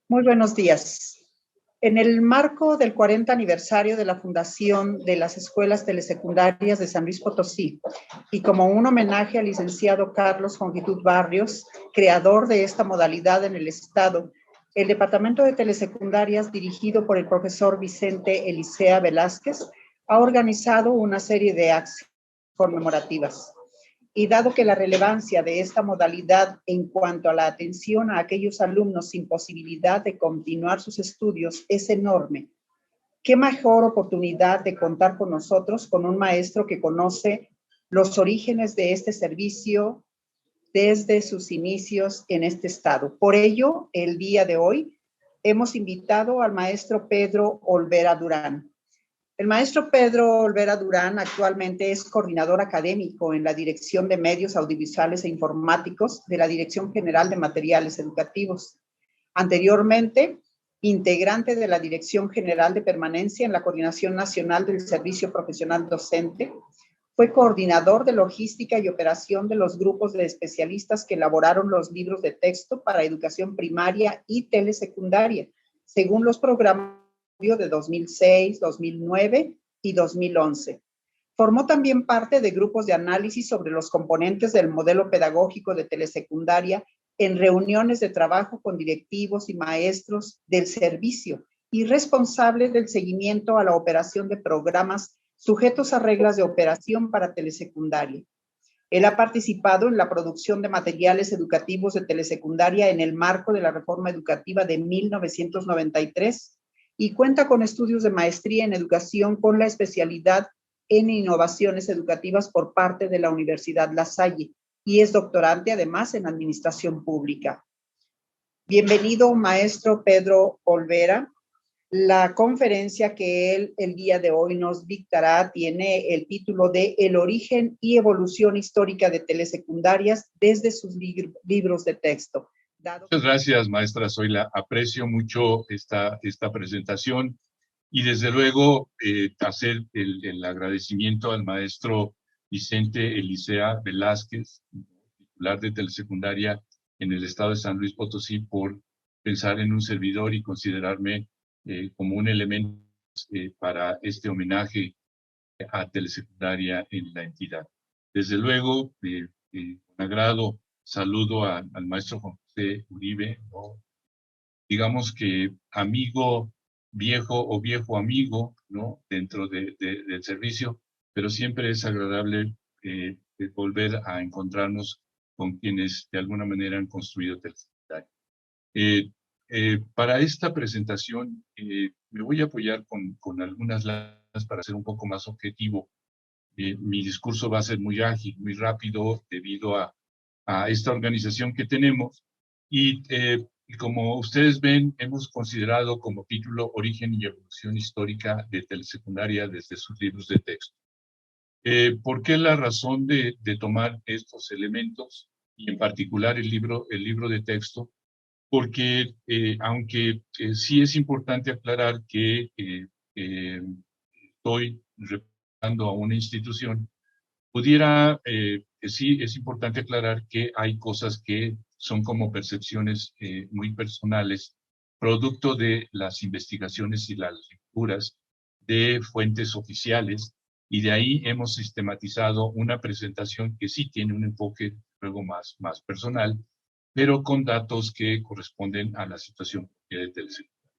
Muy buenos días. En el marco del 40 aniversario de la fundación de las escuelas telesecundarias de San Luis Potosí y como un homenaje al licenciado Carlos Jongitud Barrios, creador de esta modalidad en el Estado, el Departamento de Telesecundarias, dirigido por el profesor Vicente Elisea Velázquez, ha organizado una serie de acciones conmemorativas. Y dado que la relevancia de esta modalidad en cuanto a la atención a aquellos alumnos sin posibilidad de continuar sus estudios es enorme, qué mejor oportunidad de contar con nosotros, con un maestro que conoce los orígenes de este servicio desde sus inicios en este estado. Por ello, el día de hoy hemos invitado al maestro Pedro Olvera Durán. El maestro Pedro Olvera Durán actualmente es coordinador académico en la Dirección de Medios Audiovisuales e Informáticos de la Dirección General de Materiales Educativos. Anteriormente, integrante de la Dirección General de Permanencia en la Coordinación Nacional del Servicio Profesional Docente, fue coordinador de logística y operación de los grupos de especialistas que elaboraron los libros de texto para educación primaria y telesecundaria, según los programas de 2006, 2009 y 2011. Formó también parte de grupos de análisis sobre los componentes del modelo pedagógico de telesecundaria en reuniones de trabajo con directivos y maestros del servicio y responsable del seguimiento a la operación de programas sujetos a reglas de operación para telesecundaria. Él ha participado en la producción de materiales educativos de telesecundaria en el marco de la reforma educativa de 1993 y cuenta con estudios de maestría en educación con la especialidad en innovaciones educativas por parte de la Universidad La Salle y es doctorante además en administración pública. Bienvenido, maestro Pedro Olvera. La conferencia que él el día de hoy nos dictará tiene el título de El origen y evolución histórica de telesecundarias desde sus libros de texto. Muchas gracias, maestra Zoila. Aprecio mucho esta presentación y desde luego hacer el agradecimiento al maestro Vicente Elisea Velázquez, titular de telesecundaria en el estado de San Luis Potosí, por pensar en un servidor y considerarme como un elemento para este homenaje a telesecundaria en la entidad. Desde luego, con agrado, saludo al maestro José Uribe, ¿no? Digamos que amigo viejo o viejo amigo, ¿no? Dentro del servicio, pero siempre es agradable volver a encontrarnos con quienes de alguna manera han construido telesecundaria. Para esta presentación me voy a apoyar con algunas láminas para ser un poco más objetivo. Mi discurso va a ser muy ágil, muy rápido, debido a esta organización que tenemos. Y como ustedes ven, hemos considerado como título Origen y Evolución Histórica de Telesecundaria desde sus libros de texto. ¿Por qué la razón de tomar estos elementos y en particular el libro de texto? Porque aunque sí es importante aclarar que estoy representando a una institución, sí es importante aclarar que hay cosas que son como percepciones muy personales, producto de las investigaciones y las lecturas de fuentes oficiales, y de ahí hemos sistematizado una presentación que sí tiene un enfoque luego más personal, pero con datos que corresponden a la situación de telesecundaria.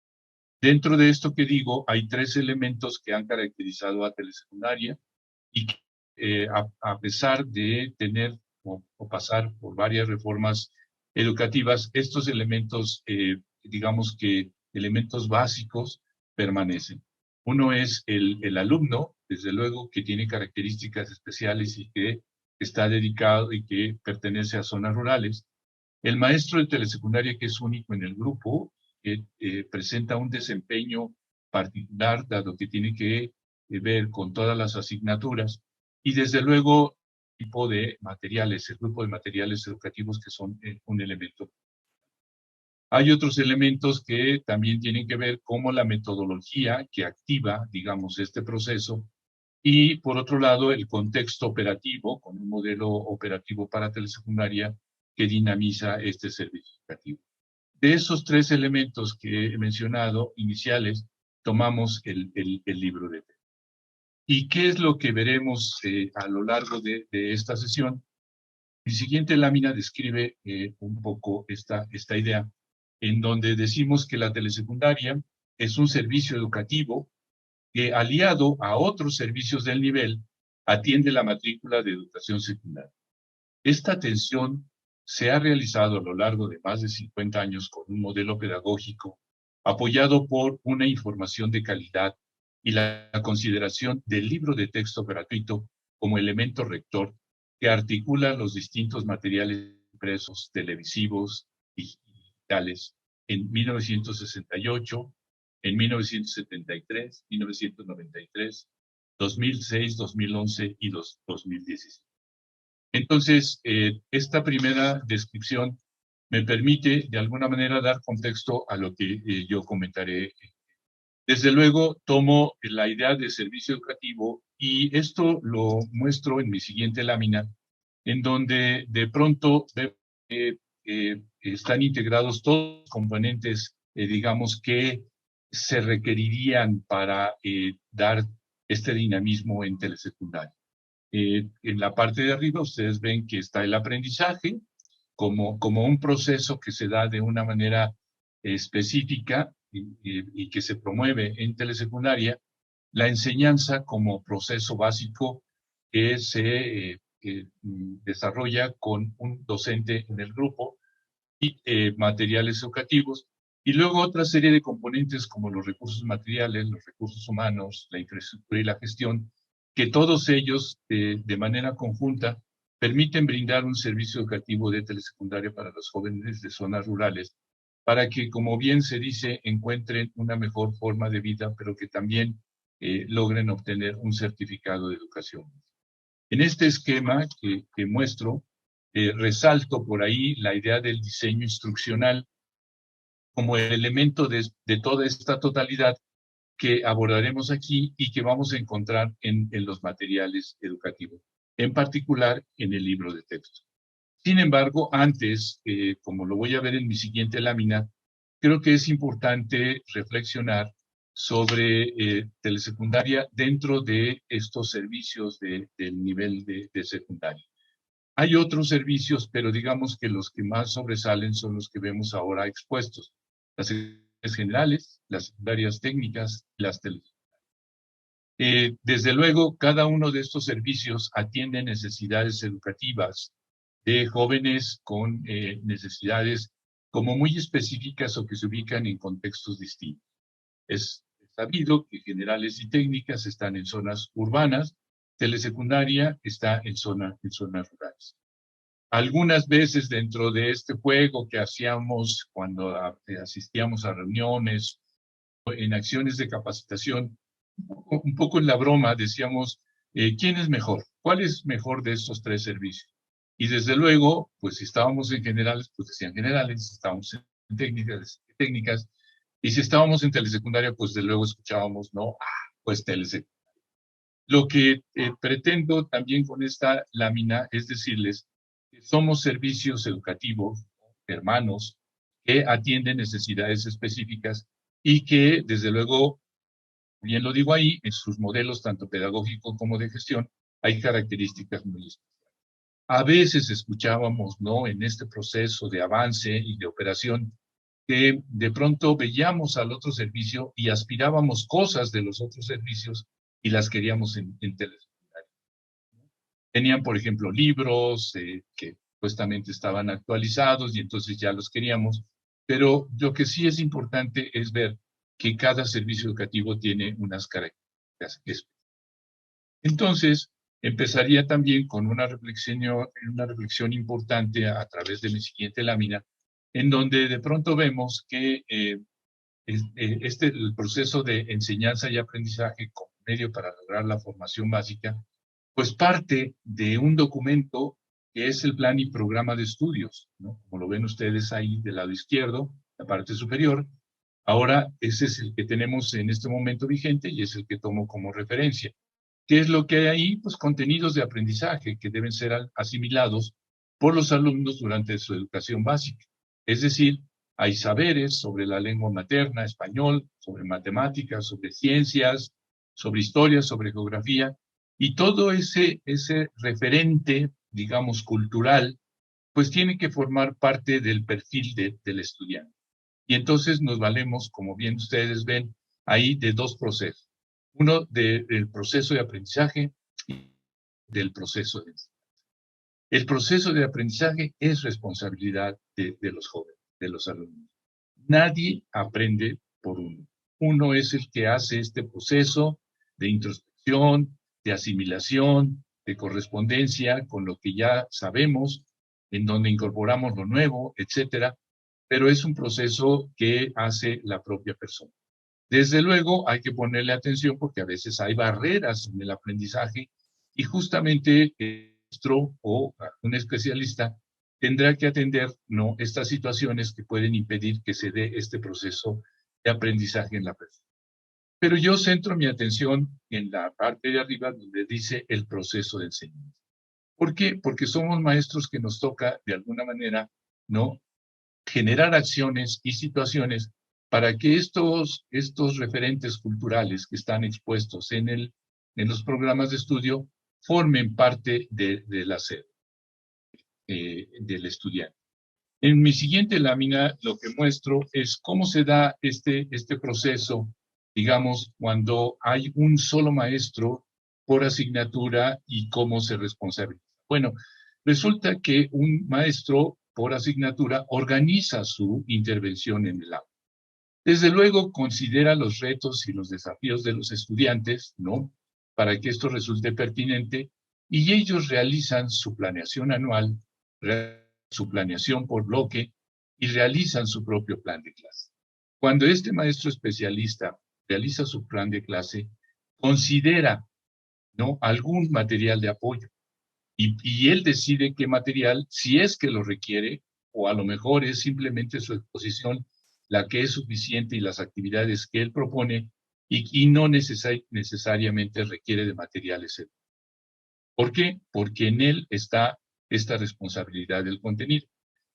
Dentro de esto que digo, hay tres elementos que han caracterizado a telesecundaria y que a pesar de tener o pasar por varias reformas educativas, estos elementos, digamos que elementos básicos, permanecen. Uno es el alumno, desde luego, que tiene características especiales y que está dedicado y que pertenece a zonas rurales. El maestro de telesecundaria, que es único en el grupo, que presenta un desempeño particular, dado que tiene que ver con todas las asignaturas, y desde luego el tipo de materiales, el grupo de materiales educativos que son un elemento. Hay otros elementos que también tienen que ver como la metodología que activa, digamos, este proceso, y por otro lado el contexto operativo, con un modelo operativo para telesecundaria que dinamiza este servicio educativo. de esos tres elementos que he mencionado, iniciales, tomamos el libro de texto. ¿Y qué es lo que veremos a lo largo de esta sesión? Mi siguiente lámina describe un poco esta idea, en donde decimos que la telesecundaria es un servicio educativo que, aliado a otros servicios del nivel, atiende la matrícula de educación secundaria. Esta atención se ha realizado a lo largo de más de 50 años con un modelo pedagógico apoyado por una información de calidad y la consideración del libro de texto gratuito como elemento rector que articula los distintos materiales impresos, televisivos y digitales en 1968, en 1973, 1993, 2006, 2011 y 2016. Entonces, esta primera descripción me permite de alguna manera dar contexto a lo que yo comentaré. Desde luego, tomo la idea de servicio educativo y esto lo muestro en mi siguiente lámina, en donde de pronto están integrados todos los componentes, digamos, que se requerirían para dar este dinamismo en telesecundaria. En la parte de arriba ustedes ven que está el aprendizaje como un proceso que se da de una manera específica y que se promueve en telesecundaria, la enseñanza como proceso básico que se desarrolla con un docente en el grupo y materiales educativos, y luego otra serie de componentes como los recursos materiales, los recursos humanos, la infraestructura y la gestión, que todos ellos de manera conjunta permiten brindar un servicio educativo de telesecundaria para los jóvenes de zonas rurales, para que, como bien se dice, encuentren una mejor forma de vida, pero que también logren obtener un certificado de educación. En este esquema que muestro, resalto por ahí la idea del diseño instruccional como el elemento de toda esta totalidad que abordaremos aquí y que vamos a encontrar en los materiales educativos, en particular en el libro de texto. Sin embargo, antes, como lo voy a ver en mi siguiente lámina, creo que es importante reflexionar sobre telesecundaria dentro de estos servicios del nivel de secundaria. Hay otros servicios, pero digamos que los que más sobresalen son los que vemos ahora expuestos. Las secundarias generales, las secundarias técnicas, las telesecundarias. Desde luego, cada uno de estos servicios atiende necesidades educativas de jóvenes con necesidades como muy específicas o que se ubican en contextos distintos. Es sabido que generales y técnicas están en zonas urbanas, telesecundaria está en zonas rurales. Algunas veces dentro de este juego que hacíamos cuando asistíamos a reuniones, en acciones de capacitación, un poco en la broma decíamos, ¿quién es mejor? ¿Cuál es mejor de estos tres servicios? Y desde luego, pues si estábamos en generales, pues decían generales, si estábamos en técnicas, y si estábamos en telesecundaria, pues desde luego escuchábamos, no, pues telesecundaria. Lo que pretendo también con esta lámina es decirles que somos servicios educativos, hermanos, que atienden necesidades específicas y que, desde luego, bien lo digo ahí, en sus modelos, tanto pedagógicos como de gestión, hay características muy especiales. A veces escuchábamos, ¿no?, en este proceso de avance y de operación, que de pronto veíamos al otro servicio y aspirábamos cosas de los otros servicios y las queríamos en telesecundaria. Tenían, por ejemplo, libros que supuestamente estaban actualizados y entonces ya los queríamos, pero lo que sí es importante es ver que cada servicio educativo tiene unas características específicas. Entonces, empezaría también con una reflexión importante a través de mi siguiente lámina, en donde de pronto vemos que el proceso de enseñanza y aprendizaje como medio para lograr la formación básica, pues parte de un documento que es el plan y programa de estudios, ¿no? Como lo ven ustedes ahí del lado izquierdo, la parte superior. Ahora, ese es el que tenemos en este momento vigente y es el que tomo como referencia. ¿Qué es lo que hay ahí? Pues contenidos de aprendizaje que deben ser asimilados por los alumnos durante su educación básica. Es decir, hay saberes sobre la lengua materna, español, sobre matemáticas, sobre ciencias, sobre historia, sobre geografía, y todo ese referente, digamos, cultural, pues tiene que formar parte del perfil del estudiante. Y entonces nos valemos, como bien ustedes ven, ahí de dos procesos. Uno del proceso de aprendizaje y del proceso de enseñanza. El proceso de aprendizaje es responsabilidad de los jóvenes, de los alumnos. Nadie aprende por uno. Uno es el que hace este proceso de introspección, de asimilación, de correspondencia con lo que ya sabemos, en donde incorporamos lo nuevo, etcétera, pero es un proceso que hace la propia persona. Desde luego hay que ponerle atención porque a veces hay barreras en el aprendizaje y justamente el maestro o un especialista tendrá que atender estas situaciones que pueden impedir que se dé este proceso de aprendizaje en la persona. Pero yo centro mi atención en la parte de arriba donde dice el proceso de enseñanza. ¿Por qué? Porque somos maestros que nos toca de alguna manera, ¿no?, generar acciones y situaciones para que estos referentes culturales que están expuestos en los programas de estudio formen parte de la sede del estudiante. En mi siguiente lámina lo que muestro es cómo se da este proceso, digamos, cuando hay un solo maestro por asignatura y cómo se responsabiliza. Bueno, resulta que un maestro por asignatura organiza su intervención en el aula. Desde luego considera los retos y los desafíos de los estudiantes, ¿no?, para que esto resulte pertinente, y ellos realizan su planeación anual, su planeación por bloque, y realizan su propio plan de clase. Cuando este maestro especialista realiza su plan de clase, considera, ¿no?, algún material de apoyo, y él decide qué material, si es que lo requiere, o a lo mejor es simplemente su exposición la que es suficiente y las actividades que él propone, y no necesariamente requiere de materiales. ¿Por qué? Porque en él está esta responsabilidad del contenido.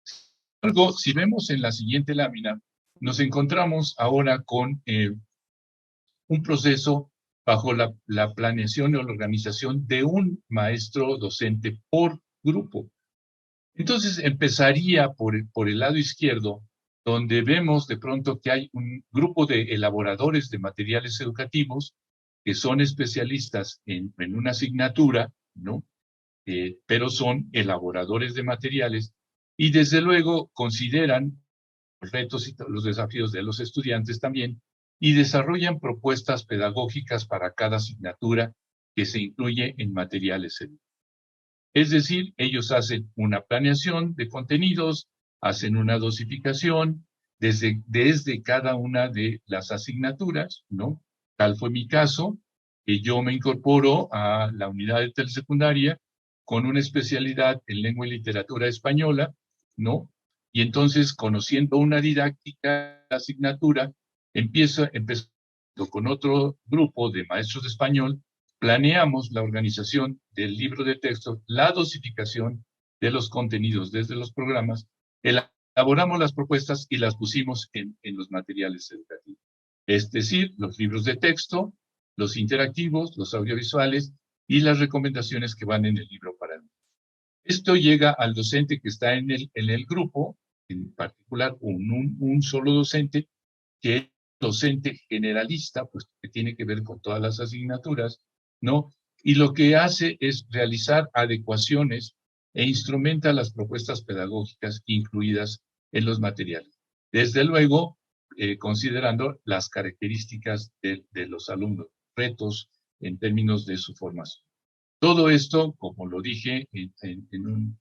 Sin embargo, si vemos en la siguiente lámina, nos encontramos ahora con un proceso bajo la planeación o la organización de un maestro docente por grupo. Entonces empezaría por el lado izquierdo, donde vemos de pronto que hay un grupo de elaboradores de materiales educativos que son especialistas en una asignatura, ¿no? Pero son elaboradores de materiales y desde luego consideran los retos y los desafíos de los estudiantes también y desarrollan propuestas pedagógicas para cada asignatura que se incluye en materiales educativos. Es decir, ellos hacen una planeación de contenidos, hacen una dosificación desde cada una de las asignaturas, ¿no? Tal fue mi caso, que yo me incorporo a la unidad de telesecundaria con una especialidad en lengua y literatura española, ¿no? Y entonces, conociendo una didáctica asignatura, empiezo con otro grupo de maestros de español, planeamos la organización del libro de texto, la dosificación de los contenidos desde los programas, elaboramos las propuestas y las pusimos en los materiales educativos. Es decir, los libros de texto, los interactivos, los audiovisuales y las recomendaciones que van en el libro para mí. Esto llega al docente que está en el grupo, en particular un solo docente, que es docente generalista, pues que tiene que ver con todas las asignaturas, ¿no? Y lo que hace es realizar adecuaciones e instrumenta las propuestas pedagógicas incluidas en los materiales. Desde luego, considerando las características de los alumnos, retos en términos de su formación. Todo esto, como lo dije en un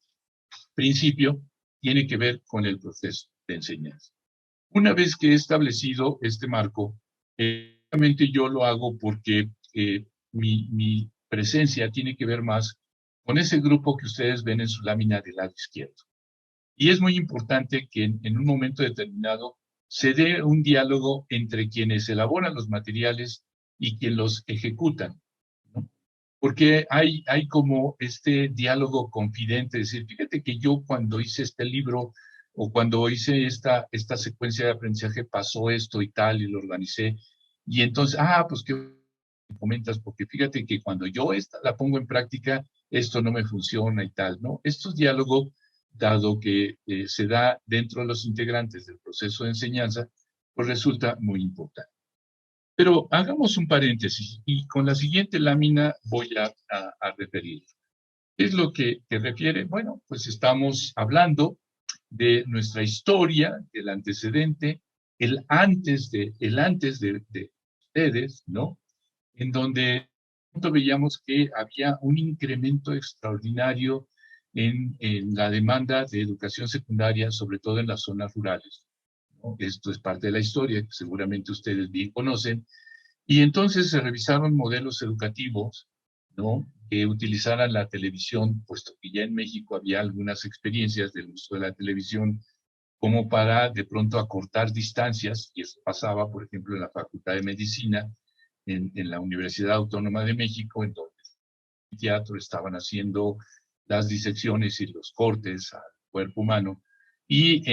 principio, tiene que ver con el proceso de enseñanza. Una vez que he establecido este marco, realmente yo lo hago porque mi presencia tiene que ver más con ese grupo que ustedes ven en su lámina del lado izquierdo. Y es muy importante que en un momento determinado se dé un diálogo entre quienes elaboran los materiales y quienes los ejecutan, ¿no? Porque hay como este diálogo confidente, es decir, fíjate que yo cuando hice este libro o cuando hice esta secuencia de aprendizaje pasó esto y tal, y lo organicé. Y entonces, pues qué comentas, porque fíjate que cuando yo esta la pongo en práctica, esto no me funciona y tal, ¿no? Estos diálogos, dado que se da dentro de los integrantes del proceso de enseñanza, pues resulta muy importante. Pero hagamos un paréntesis y con la siguiente lámina voy a referir. ¿Qué es lo que refiere? Bueno, pues estamos hablando de nuestra historia, del antecedente, el antes de ustedes, ¿no? En donde veíamos que había un incremento extraordinario en la demanda de educación secundaria, sobre todo en las zonas rurales, ¿no? Esto es parte de la historia que seguramente ustedes bien conocen. Y entonces se revisaron modelos educativos, ¿no? Que utilizaran la televisión, puesto que ya en México había algunas experiencias del uso de la televisión como para de pronto acortar distancias, y eso pasaba, por ejemplo, en la Facultad de Medicina, en la Universidad Autónoma de México, en donde en el teatro estaban haciendo las disecciones y los cortes al cuerpo humano, y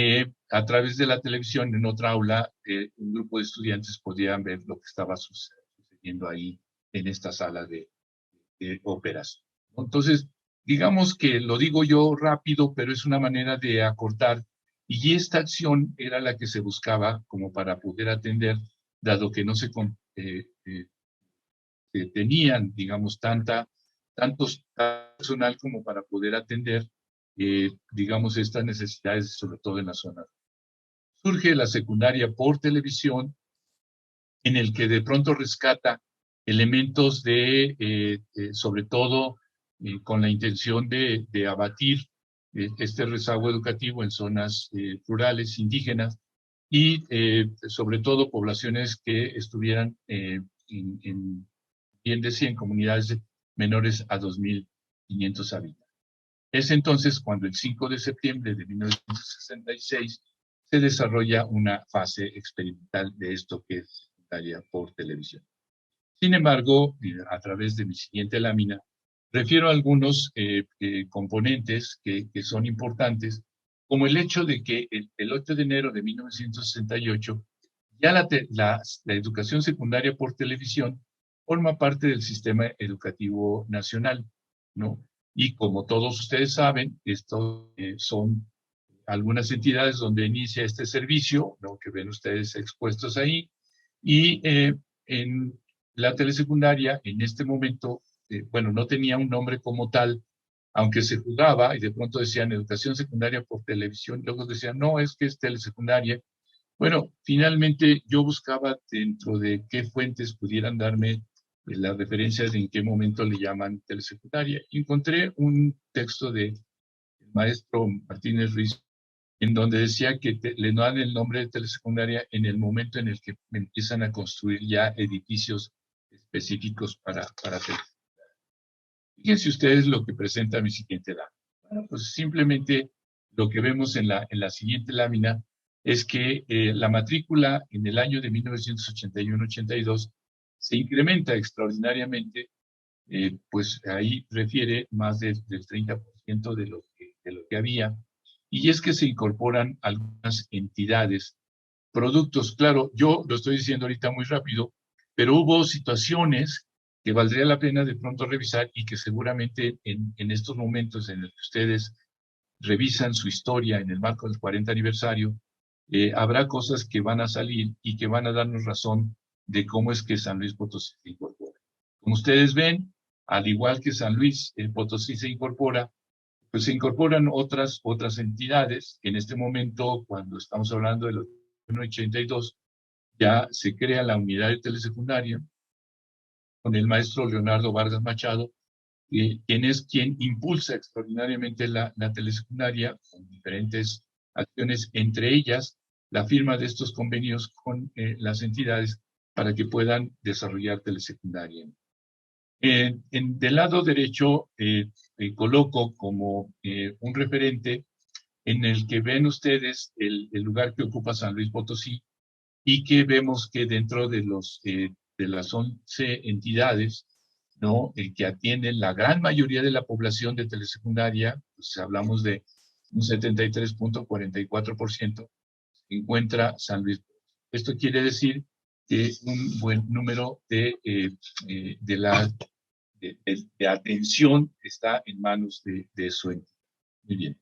a través de la televisión, en otra aula, un grupo de estudiantes podían ver lo que estaba sucediendo ahí en esta sala de óperas. Entonces, digamos que lo digo yo rápido, pero es una manera de acortar, y esta acción era la que se buscaba como para poder atender, dado que no se tenían, digamos, tantos personal como para poder atender, digamos, estas necesidades, sobre todo en la zona. Surge la secundaria por televisión, en el que de pronto rescata elementos sobre todo, con la intención de abatir este rezago educativo en zonas rurales, indígenas, y sobre todo poblaciones que estuvieran bien decía, en comunidades menores a 2.500 habitantes. Es entonces cuando el 5 de septiembre de 1966 se desarrolla una fase experimental de esto que es secundaria por televisión. Sin embargo, a través de mi siguiente lámina, refiero a algunos componentes que son importantes, como el hecho de que el 8 de enero de 1968 ya la educación secundaria por televisión forma parte del sistema educativo nacional, ¿no? Y como todos ustedes saben, esto son algunas entidades donde inicia este servicio, ¿no? Que ven ustedes expuestos ahí, y en la telesecundaria, en este momento, bueno, no tenía un nombre como tal, aunque se jugaba y de pronto decían educación secundaria por televisión, luego decían, no, es que es telesecundaria. Bueno, finalmente yo buscaba dentro de qué fuentes pudieran darme las referencias de en qué momento le llaman telesecundaria. Encontré un texto del maestro Martínez Ruiz, en donde decía que le dan el nombre de telesecundaria en el momento en el que empiezan a construir ya edificios específicos para telesecundaria. Fíjense ustedes lo que presenta mi siguiente lámina. Bueno, pues simplemente lo que vemos en la siguiente lámina es que la matrícula en el año de 1981-82 se incrementa extraordinariamente, pues ahí refiere más del 30% de lo que había, y es que se incorporan algunas entidades, productos. Claro, yo lo estoy diciendo ahorita muy rápido, pero hubo situaciones que valdría la pena de pronto revisar y que seguramente en estos momentos en los que ustedes revisan su historia en el marco del 40 aniversario, habrá cosas que van a salir y que van a darnos razón de cómo es que San Luis Potosí se incorpora. Como ustedes ven, al igual que San Luis Potosí se incorpora, pues se incorporan otras entidades. En este momento, cuando estamos hablando de los 82, ya se crea la unidad de telesecundaria con el maestro Leonardo Vargas Machado, quien impulsa extraordinariamente la telesecundaria con diferentes acciones, entre ellas la firma de estos convenios con las entidades para que puedan desarrollar telesecundaria. Del lado derecho coloco como un referente en el que ven ustedes el lugar que ocupa San Luis Potosí, y que vemos que dentro de las 11 entidades, ¿no? Que atienden la gran mayoría de la población de telesecundaria, pues hablamos de un 73.44%, se encuentra San Luis Potosí. Esto quiere decir que un buen número de atención está en manos de su entidad. Muy bien.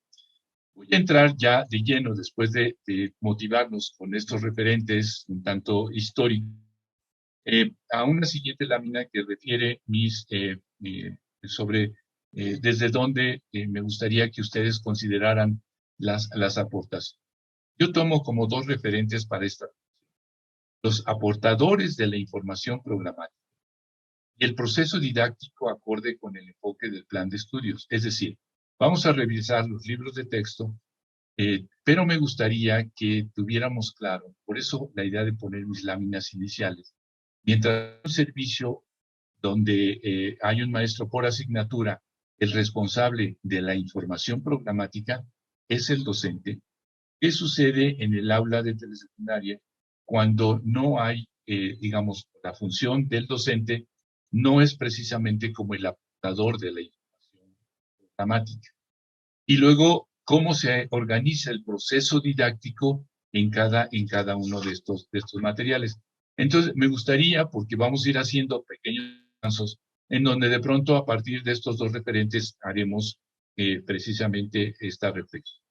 Voy a entrar ya de lleno, después de motivarnos con estos referentes un tanto históricos, a una siguiente lámina que refiere sobre desde dónde me gustaría que ustedes consideraran las aportaciones. Yo tomo como dos referentes para esta: los aportadores de la información programática y el proceso didáctico acorde con el enfoque del plan de estudios. Es decir, vamos a revisar los libros de texto, pero me gustaría que tuviéramos claro, por eso la idea de poner mis láminas iniciales, mientras un servicio donde hay un maestro por asignatura, el responsable de la información programática es el docente. ¿Qué sucede en el aula de telesecundaria cuando no hay, digamos, la función del docente no es precisamente como el aportador de la información programática? Y luego, ¿cómo se organiza el proceso didáctico en cada uno de estos materiales? Entonces, me gustaría, porque vamos a ir haciendo pequeños avances, en donde de pronto a partir de estos dos referentes haremos precisamente esta reflexión.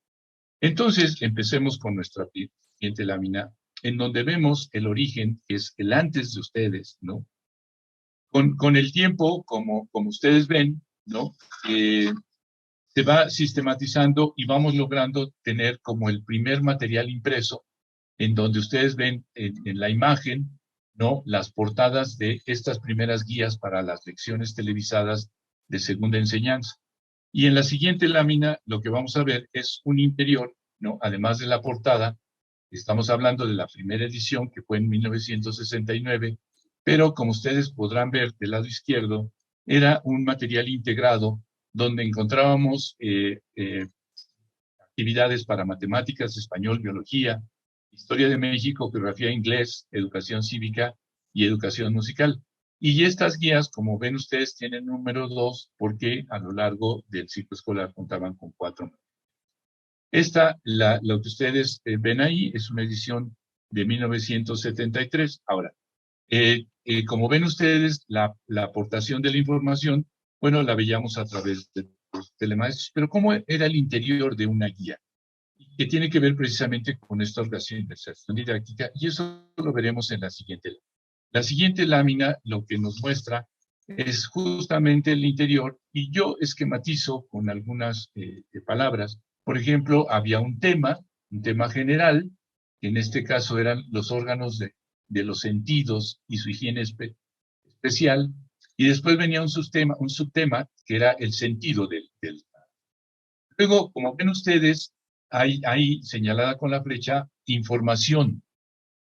Entonces, empecemos con nuestra siguiente lámina, en donde vemos el origen, que es el antes de ustedes, ¿no? Con el tiempo, como ustedes ven, ¿no? Se va sistematizando y vamos logrando tener como el primer material impreso, en donde ustedes ven en la imagen, ¿no?, las portadas de estas primeras guías para las lecciones televisadas de segunda enseñanza. Y en la siguiente lámina lo que vamos a ver es un interior, ¿no? Además de la portada, estamos hablando de la primera edición que fue en 1969, pero como ustedes podrán ver del lado izquierdo, era un material integrado donde encontrábamos actividades para matemáticas, español, biología, historia de México, geografía, inglés, educación cívica y educación musical. Y estas guías, como ven ustedes, tienen número 2 porque a lo largo del ciclo escolar contaban con 4. Lo que ustedes ven ahí es una edición de 1973. Ahora, como ven ustedes, la aportación de la información, bueno, la veíamos a través de los telemaestros, pero ¿cómo era el interior de una guía? Que tiene que ver precisamente con esta organización didáctica, y eso lo veremos en la siguiente lámina. La siguiente lámina lo que nos muestra es justamente el interior, y yo esquematizo con algunas palabras. Por ejemplo, había un tema general, que en este caso eran los órganos de los sentidos y su higiene especial, y después venía un subtema que era el sentido del. Luego, como ven ustedes, hay ahí señalada con la flecha información.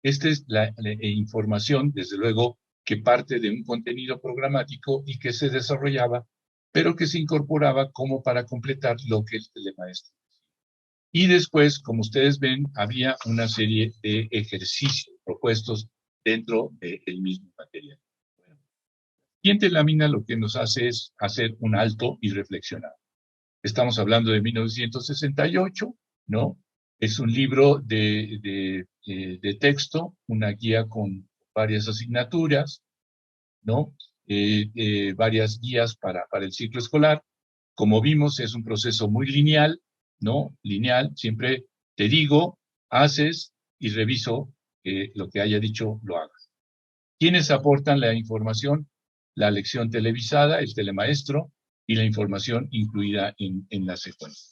Esta es la información, desde luego, que parte de un contenido programático y que se desarrollaba, pero que se incorporaba como para completar lo que el telemaestro. Y después, como ustedes ven, había una serie de ejercicios propuestos dentro del mismo material. Bueno, la siguiente lámina lo que nos hace es hacer un alto y reflexionar. Estamos hablando de 1968, ¿no? Es un libro de texto, una guía con varias asignaturas, ¿no? Varias guías para el ciclo escolar. Como vimos, es un proceso muy lineal, ¿no? Lineal, siempre te digo, haces y reviso lo que haya dicho, lo hagas. ¿Quiénes aportan la información? La lección televisada, el telemaestro, y la información incluida en la secuencia.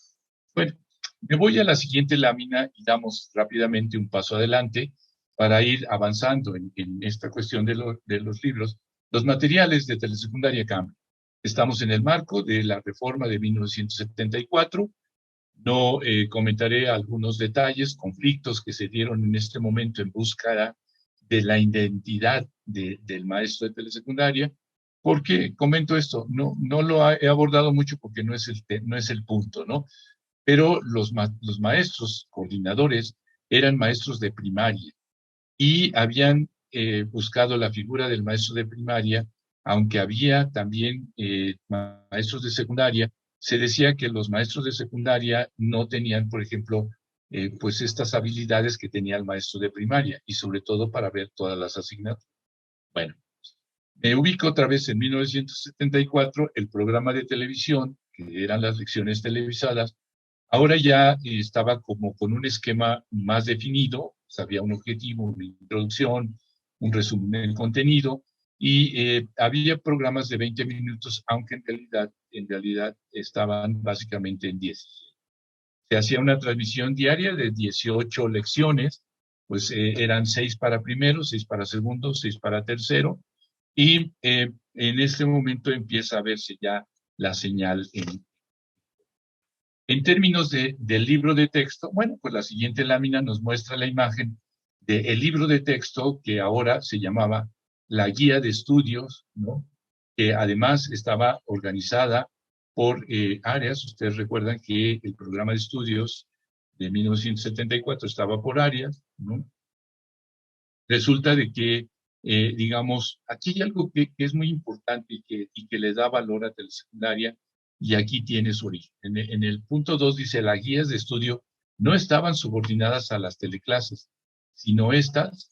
Bueno, me voy a la siguiente lámina y damos rápidamente un paso adelante para ir avanzando en esta cuestión de los libros. Los materiales de telesecundaria cambian. Estamos en el marco de la reforma de 1974. No comentaré algunos detalles, conflictos que se dieron en este momento en búsqueda de la identidad del maestro de telesecundaria. ¿Por qué comento esto? No lo he abordado mucho porque no es el punto, ¿no? Pero los maestros coordinadores eran maestros de primaria y habían buscado la figura del maestro de primaria, aunque había también maestros de secundaria se decía que los maestros de secundaria no tenían, por ejemplo, pues estas habilidades que tenía el maestro de primaria, y sobre todo para ver todas las asignaturas. Bueno, me ubico otra vez en 1974, el programa de televisión, que eran las lecciones televisadas, ahora ya estaba como con un esquema más definido, había un objetivo, una introducción, un resumen del contenido, y había programas de 20 minutos, aunque en realidad estaban básicamente en 10. Se hacía una transmisión diaria de 18 lecciones, pues eran 6 para primero, 6 para segundo, 6 para tercero, y en este momento empieza a verse ya la señal en términos del libro de texto. Bueno, pues la siguiente lámina nos muestra la imagen del libro de texto que ahora se llamaba la guía de estudios, ¿no? Que además estaba organizada por áreas. Ustedes recuerdan que el programa de estudios de 1974 estaba por áreas, ¿no? Resulta de que, digamos, aquí hay algo que es muy importante y que le da valor a telesecundaria, y aquí tiene su origen. En el punto 2 dice, las guías de estudio no estaban subordinadas a las teleclases, sino estas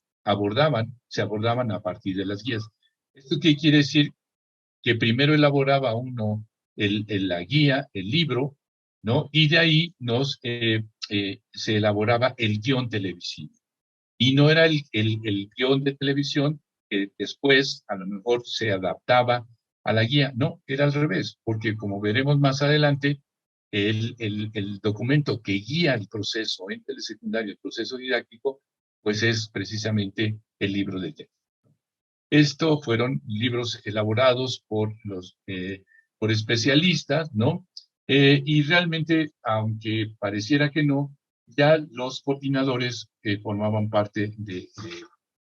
se abordaban a partir de las guías. ¿Esto qué quiere decir? Que primero elaboraba uno la guía, el libro, ¿no? Y de ahí se elaboraba el guión televisivo. Y no era el guión de televisión que después a lo mejor se adaptaba a la guía. No, era al revés, porque como veremos más adelante, el documento que guía el proceso en telesecundario, el proceso didáctico, pues es precisamente el libro de texto. Esto fueron libros elaborados por especialistas, ¿no? Y realmente, aunque pareciera que no, ya los coordinadores formaban parte de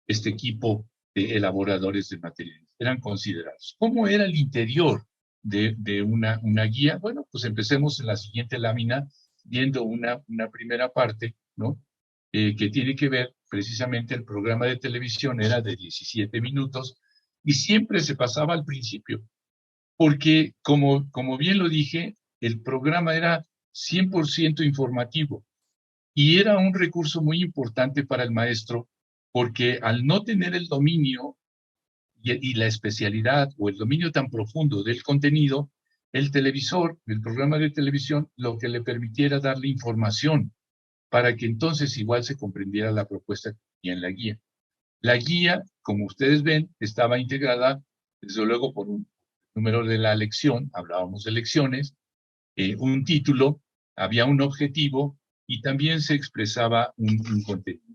este equipo de elaboradores de materiales. Eran considerados. ¿Cómo era el interior de una guía? Bueno, pues empecemos en la siguiente lámina viendo una primera parte, ¿no? Que tiene que ver precisamente el programa de televisión, era de 17 minutos y siempre se pasaba al principio, porque como bien lo dije, el programa era 100% informativo y era un recurso muy importante para el maestro, porque al no tener el dominio y la especialidad o el dominio tan profundo del contenido, el televisor, el programa de televisión, lo que le permitiera darle información para que entonces igual se comprendiera la propuesta y en la guía. La guía, como ustedes ven, estaba integrada, desde luego, por un número de la lección, hablábamos de lecciones, un título, había un objetivo y también se expresaba un contenido.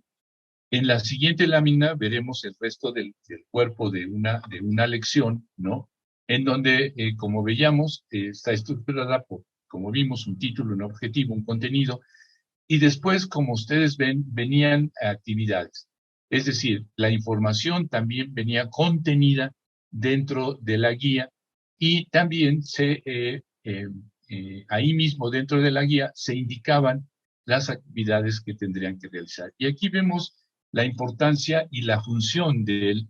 En la siguiente lámina veremos el resto del cuerpo de una lección, ¿no? En donde, como veíamos, está estructurada por, como vimos, un título, un objetivo, un contenido, y después, como ustedes ven, venían actividades. Es decir, la información también venía contenida dentro de la guía y también ahí mismo dentro de la guía se indicaban las actividades que tendrían que realizar. Y aquí vemos la importancia y la función del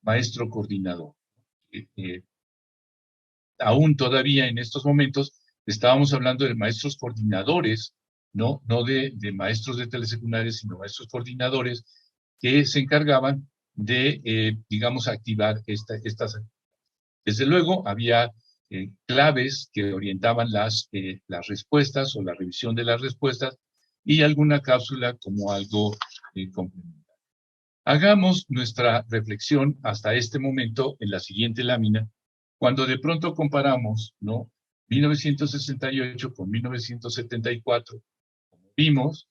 maestro coordinador. Aún todavía en estos momentos estábamos hablando de maestros coordinadores, no de maestros de telesecundaria, sino maestros coordinadores que se encargaban de, digamos, activar estas. Desde luego, había claves que orientaban las respuestas o la revisión de las respuestas y alguna cápsula como algo complementario. Hagamos nuestra reflexión hasta este momento en la siguiente lámina, cuando de pronto comparamos, ¿no? 1968 con 1974, como vimos,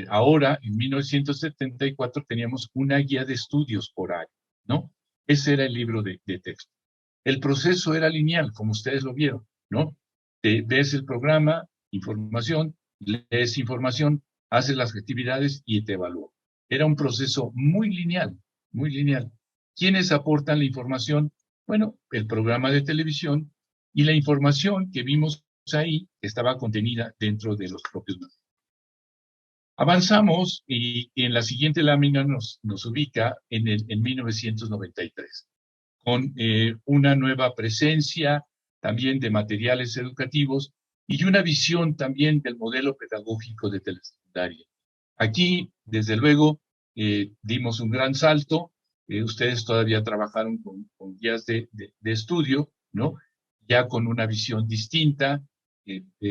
ahora en 1974 teníamos una guía de estudios por año, ¿no? Ese era el libro de texto. El proceso era lineal, como ustedes lo vieron, ¿no? Ves el programa, información, lees información, haces las actividades y te evalúa. Era un proceso muy lineal, muy lineal. ¿Quiénes aportan la información? Bueno, el programa de televisión y la información que vimos ahí estaba contenida dentro de los propios materiales. Avanzamos y en la siguiente lámina nos ubica en 1993, con una nueva presencia también de materiales educativos y una visión también del modelo pedagógico de telesecundaria. Aquí, desde luego, dimos un gran salto. Ustedes todavía trabajaron con guías de estudio, ¿no? Ya con una visión distinta.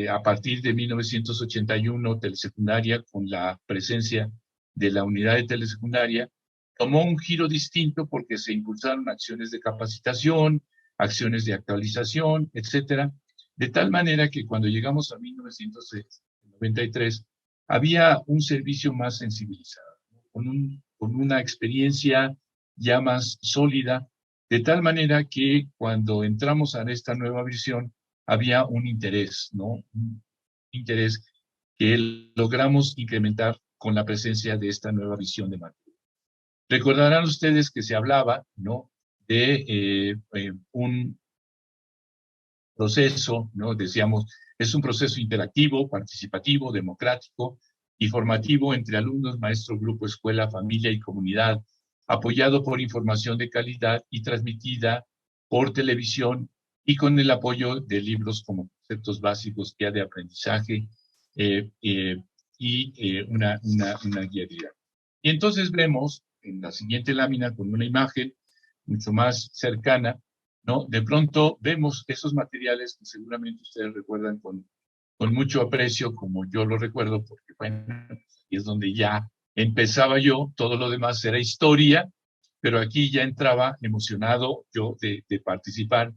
A partir de 1981, telesecundaria, con la presencia de la unidad de telesecundaria, tomó un giro distinto porque se impulsaron acciones de capacitación, acciones de actualización, etcétera, de tal manera que cuando llegamos a 1993 había un servicio más sensibilizado, con una experiencia ya más sólida, de tal manera que cuando entramos a esta nueva visión había un interés, ¿no? Un interés que logramos incrementar con la presencia de esta nueva visión de materia. Recordarán ustedes que se hablaba, ¿no?, de un proceso, ¿no? Decíamos, es un proceso interactivo, participativo, democrático y formativo entre alumnos, maestro, grupo, escuela, familia y comunidad, apoyado por información de calidad y transmitida por televisión y con el apoyo de libros como Conceptos Básicos, Guía de Aprendizaje y una guía didáctica. Y entonces vemos en la siguiente lámina con una imagen mucho más cercana, ¿no? De pronto vemos esos materiales que seguramente ustedes recuerdan con mucho aprecio, como yo lo recuerdo, porque bueno, es donde ya empezaba yo, todo lo demás era historia, pero aquí ya entraba emocionado yo de participar.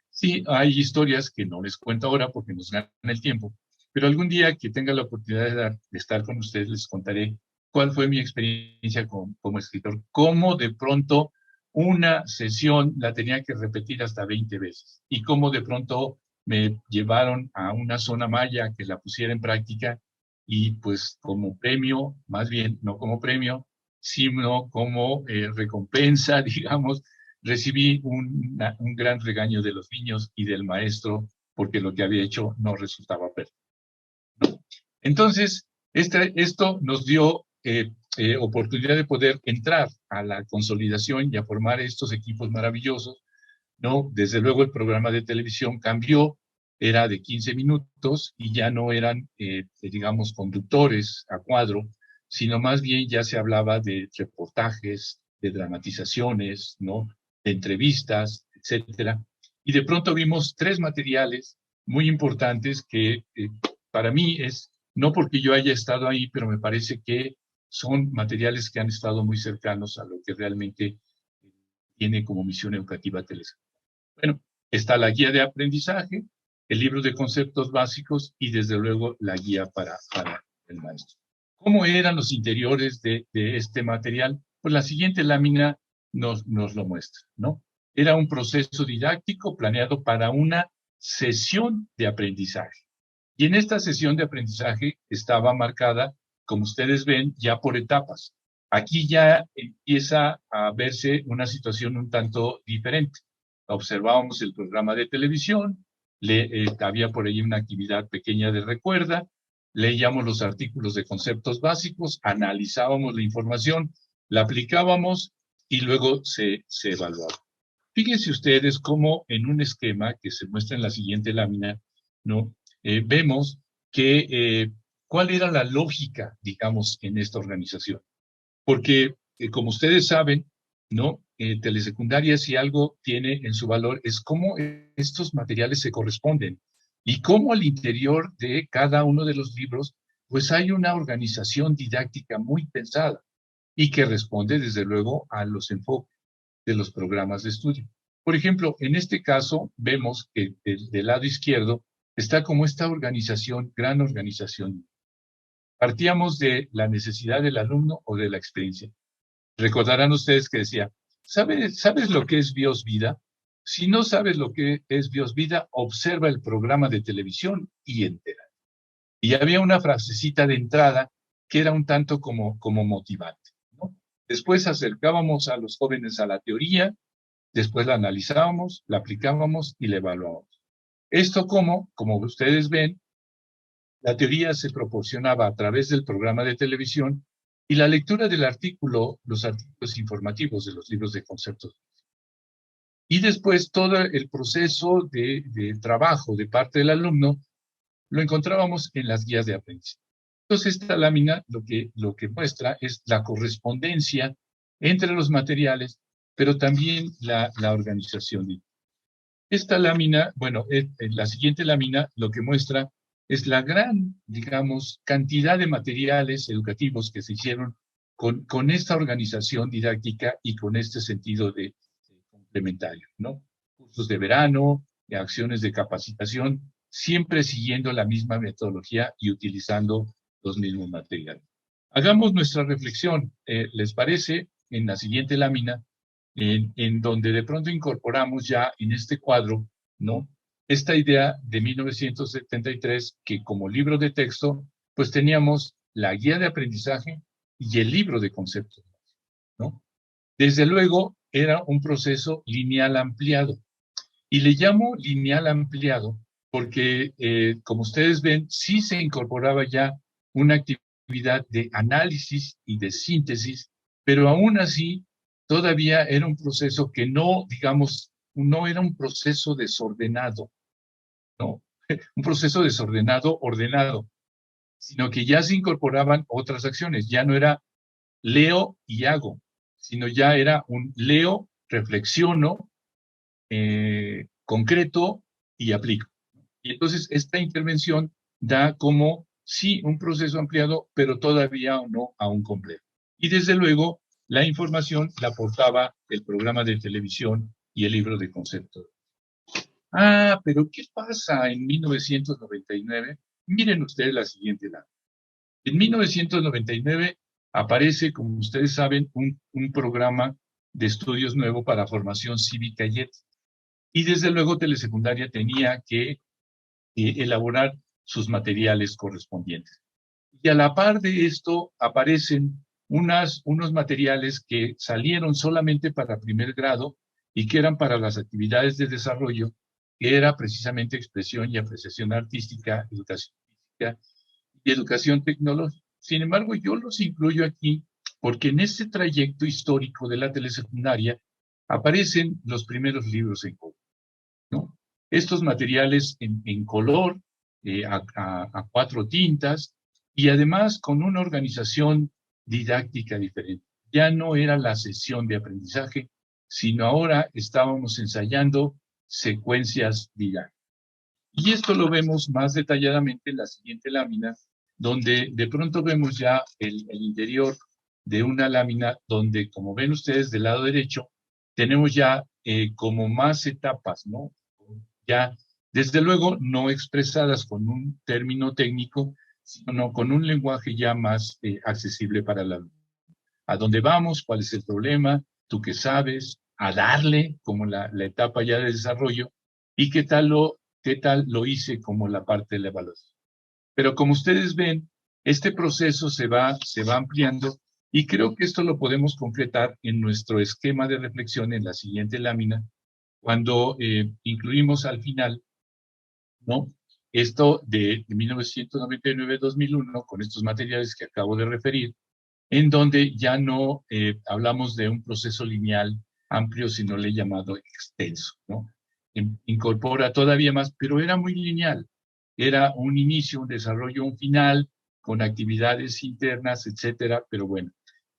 Sí, hay historias que no les cuento ahora porque nos ganan el tiempo, pero algún día que tenga la oportunidad de estar con ustedes les contaré cuál fue mi experiencia como escritor, cómo de pronto una sesión la tenía que repetir hasta 20 veces y cómo de pronto me llevaron a una zona maya que la pusiera en práctica y pues como premio, más bien no como premio, sino como recompensa, digamos, recibí un gran regaño de los niños y del maestro porque lo que había hecho no resultaba perfecto. Entonces, esto nos dio oportunidad de poder entrar a la consolidación y a formar estos equipos maravillosos, ¿no? Desde luego el programa de televisión cambió, era de 15 minutos y ya no eran, digamos, conductores a cuadro, sino más bien ya se hablaba de reportajes, de dramatizaciones, ¿no?, de entrevistas, etcétera. Y de pronto vimos tres materiales muy importantes que para mí es, no porque yo haya estado ahí, pero me parece que son materiales que han estado muy cercanos a lo que realmente tiene como misión educativa Telesecundaria. Bueno, está la guía de aprendizaje, el libro de conceptos básicos y desde luego la guía para el maestro. ¿Cómo eran los interiores de este material? Pues la siguiente lámina nos lo muestra, ¿no? Era un proceso didáctico planeado para una sesión de aprendizaje. Y en esta sesión de aprendizaje estaba marcada, como ustedes ven, ya por etapas. Aquí ya empieza a verse una situación un tanto diferente. Observábamos el programa de televisión, había por ahí una actividad pequeña de recuerda, leíamos los artículos de conceptos básicos, analizábamos la información, la aplicábamos y luego se evaluaba. Fíjense ustedes cómo en un esquema que se muestra en la siguiente lámina, ¿no? Vemos que cuál era la lógica, digamos, en esta organización. Porque, como ustedes saben, ¿no? Telesecundaria, si algo tiene en su valor, es cómo estos materiales se corresponden y cómo al interior de cada uno de los libros, pues hay una organización didáctica muy pensada y que responde, desde luego, a los enfoques de los programas de estudio. Por ejemplo, en este caso, vemos que del lado izquierdo está como esta organización, gran organización. Partíamos de la necesidad del alumno o de la experiencia. Recordarán ustedes que decía, ¿sabes lo que es Bios Vida? Si no sabes lo que es Bios Vida, observa el programa de televisión y entera. Y había una frasecita de entrada que era un tanto como motivante, ¿no? Después acercábamos a los jóvenes a la teoría, después la analizábamos, la aplicábamos y la evaluábamos. Esto como ustedes ven, la teoría se proporcionaba a través del programa de televisión y la lectura del artículo, los artículos informativos de los libros de conceptos. Y después todo el proceso de trabajo de parte del alumno lo encontrábamos en las guías de aprendizaje. Entonces, esta lámina lo que muestra es la correspondencia entre los materiales, pero también la organización. Esta lámina, bueno, la siguiente lámina lo que muestra es la gran, digamos, cantidad de materiales educativos que se hicieron con esta organización didáctica y con este sentido de complementario, ¿no? Cursos de verano, acciones de capacitación, siempre siguiendo la misma metodología y utilizando los mismos materiales. Hagamos nuestra reflexión, ¿les parece? En la siguiente lámina, en donde de pronto incorporamos ya en este cuadro, ¿no? Esta idea de 1973, que como libro de texto, pues teníamos la guía de aprendizaje y el libro de conceptos, ¿no? Desde luego, era un proceso lineal ampliado. Y le llamo lineal ampliado porque, como ustedes ven, sí se incorporaba ya una actividad de análisis y de síntesis, pero aún así todavía era un proceso que no, digamos, no era un proceso desordenado, ¿no? Un proceso desordenado, ordenado, sino que ya se incorporaban otras acciones. Ya no era leo y hago, sino ya era un leo, reflexiono, concreto y aplico. Y entonces esta intervención da como, sí, un proceso ampliado, pero todavía no aún completo. Y desde luego, la información la aportaba el programa de televisión y el libro de concepto. Ah, pero ¿qué pasa en 1999? Miren ustedes la siguiente lámina. En 1999 aparece, como ustedes saben, un programa de estudios nuevo para formación cívica y ética. Y desde luego Telesecundaria tenía que elaborar sus materiales correspondientes. Y a la par de esto aparecen unos materiales que salieron solamente para primer grado y que eran para las actividades de desarrollo, que era precisamente expresión y apreciación artística, educación física y educación tecnológica. Sin embargo, yo los incluyo aquí porque en este trayecto histórico de la telesecundaria aparecen los primeros libros en color, ¿no? Estos materiales en color, a 4 tintas, y además con una organización didáctica diferente. Ya no era la sesión de aprendizaje, sino ahora estábamos ensayando secuencias didácticas. Y esto lo vemos más detalladamente en la siguiente lámina, donde de pronto vemos ya el interior de una lámina donde, como ven ustedes del lado derecho, tenemos ya como más etapas, ¿no? Ya, desde luego, no expresadas con un término técnico, sino con un lenguaje ya más accesible para el alumno. ¿A dónde vamos? ¿Cuál es el problema? ¿Tú qué sabes? A darle, como la etapa ya de desarrollo, y qué tal lo hice como la parte de la evaluación. Pero como ustedes ven, este proceso se va ampliando y creo que esto lo podemos concretar en nuestro esquema de reflexión en la siguiente lámina, cuando incluimos al final, ¿no? Esto de 1999-2001, con estos materiales que acabo de referir, en donde ya no hablamos de un proceso lineal amplio, sino le he llamado extenso, ¿no? Incorpora todavía más, pero era muy lineal. Era un inicio, un desarrollo, un final, con actividades internas, etcétera, pero bueno.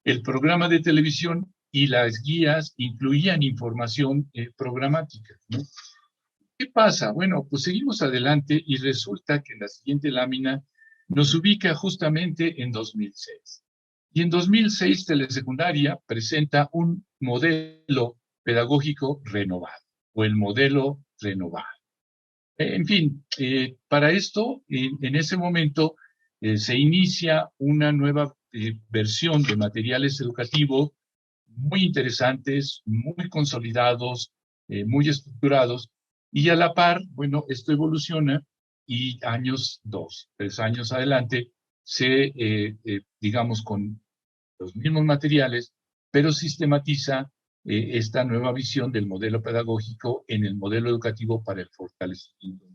El programa de televisión y las guías incluían información programática, ¿no? ¿Qué pasa? Bueno, pues seguimos adelante y resulta que la siguiente lámina nos ubica justamente en 2006. Y en 2006 Telesecundaria presenta un modelo pedagógico renovado, o el modelo renovado. En fin, para esto, en ese momento, se inicia una nueva versión de materiales educativos muy interesantes, muy consolidados, muy estructurados, y a la par, bueno, esto evoluciona y tres años adelante, digamos, con los mismos materiales, pero sistematiza esta nueva visión del modelo pedagógico en el modelo educativo para el fortalecimiento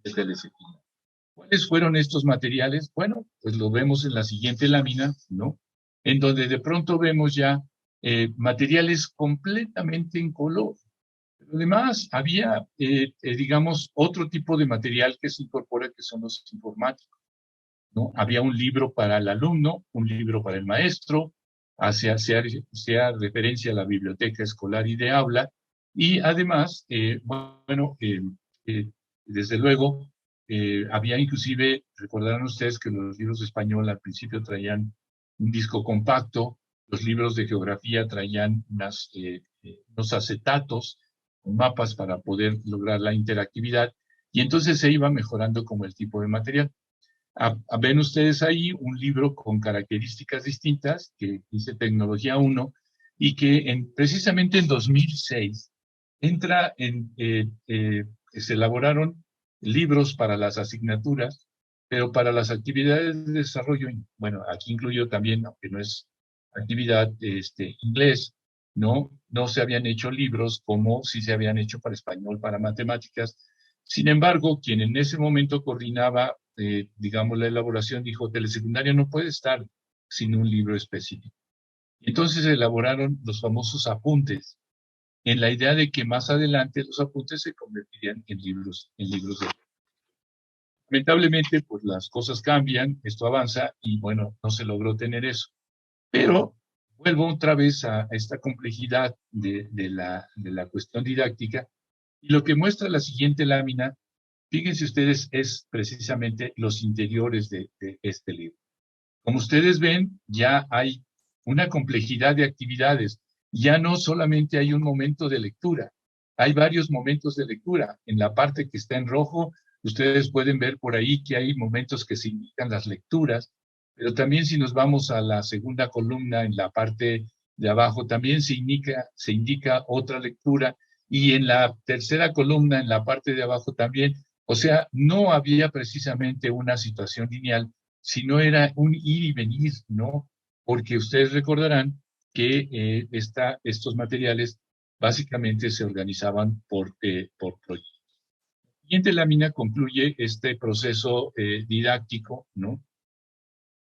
de Telesecundaria. ¿Cuáles fueron estos materiales? Bueno, pues lo vemos en la siguiente lámina, ¿no? En donde de pronto vemos ya materiales completamente en color. Además, había, digamos, otro tipo de material que se incorpora, que son los informáticos, ¿no? Había un libro para el alumno, un libro para el maestro, hacía referencia a la biblioteca escolar y de aula, y además, desde luego, había inclusive, recordarán ustedes que los libros de español al principio traían un disco compacto, los libros de geografía traían unos acetatos, mapas para poder lograr la interactividad, y entonces se iba mejorando como el tipo de material. Ven ustedes ahí un libro con características distintas que dice Tecnología 1 y que precisamente en 2006 se elaboraron libros para las asignaturas, pero para las actividades de desarrollo, bueno, aquí incluyo también, aunque no es actividad, inglés, no se habían hecho libros como si se habían hecho para español, para matemáticas. Sin embargo, quien en ese momento coordinaba, digamos, la elaboración, dijo, telesecundaria no puede estar sin un libro específico. Entonces se elaboraron los famosos apuntes, en la idea de que más adelante los apuntes se convertirían en libros de... Lamentablemente, pues las cosas cambian, esto avanza y bueno, no se logró tener eso. Pero vuelvo otra vez a esta complejidad de la cuestión didáctica, y lo que muestra la siguiente lámina, fíjense ustedes, es precisamente los interiores de este libro. Como ustedes ven, ya hay una complejidad de actividades. Ya no solamente hay un momento de lectura, hay varios momentos de lectura. En la parte que está en rojo, ustedes pueden ver por ahí que hay momentos que se indican las lecturas, pero también si nos vamos a la segunda columna, en la parte de abajo, también se indica otra lectura, y en la tercera columna, en la parte de abajo también. O sea, no había precisamente una situación lineal, sino era un ir y venir, ¿no? Porque ustedes recordarán que estos materiales básicamente se organizaban por proyectos. La siguiente lámina concluye este proceso didáctico, ¿no?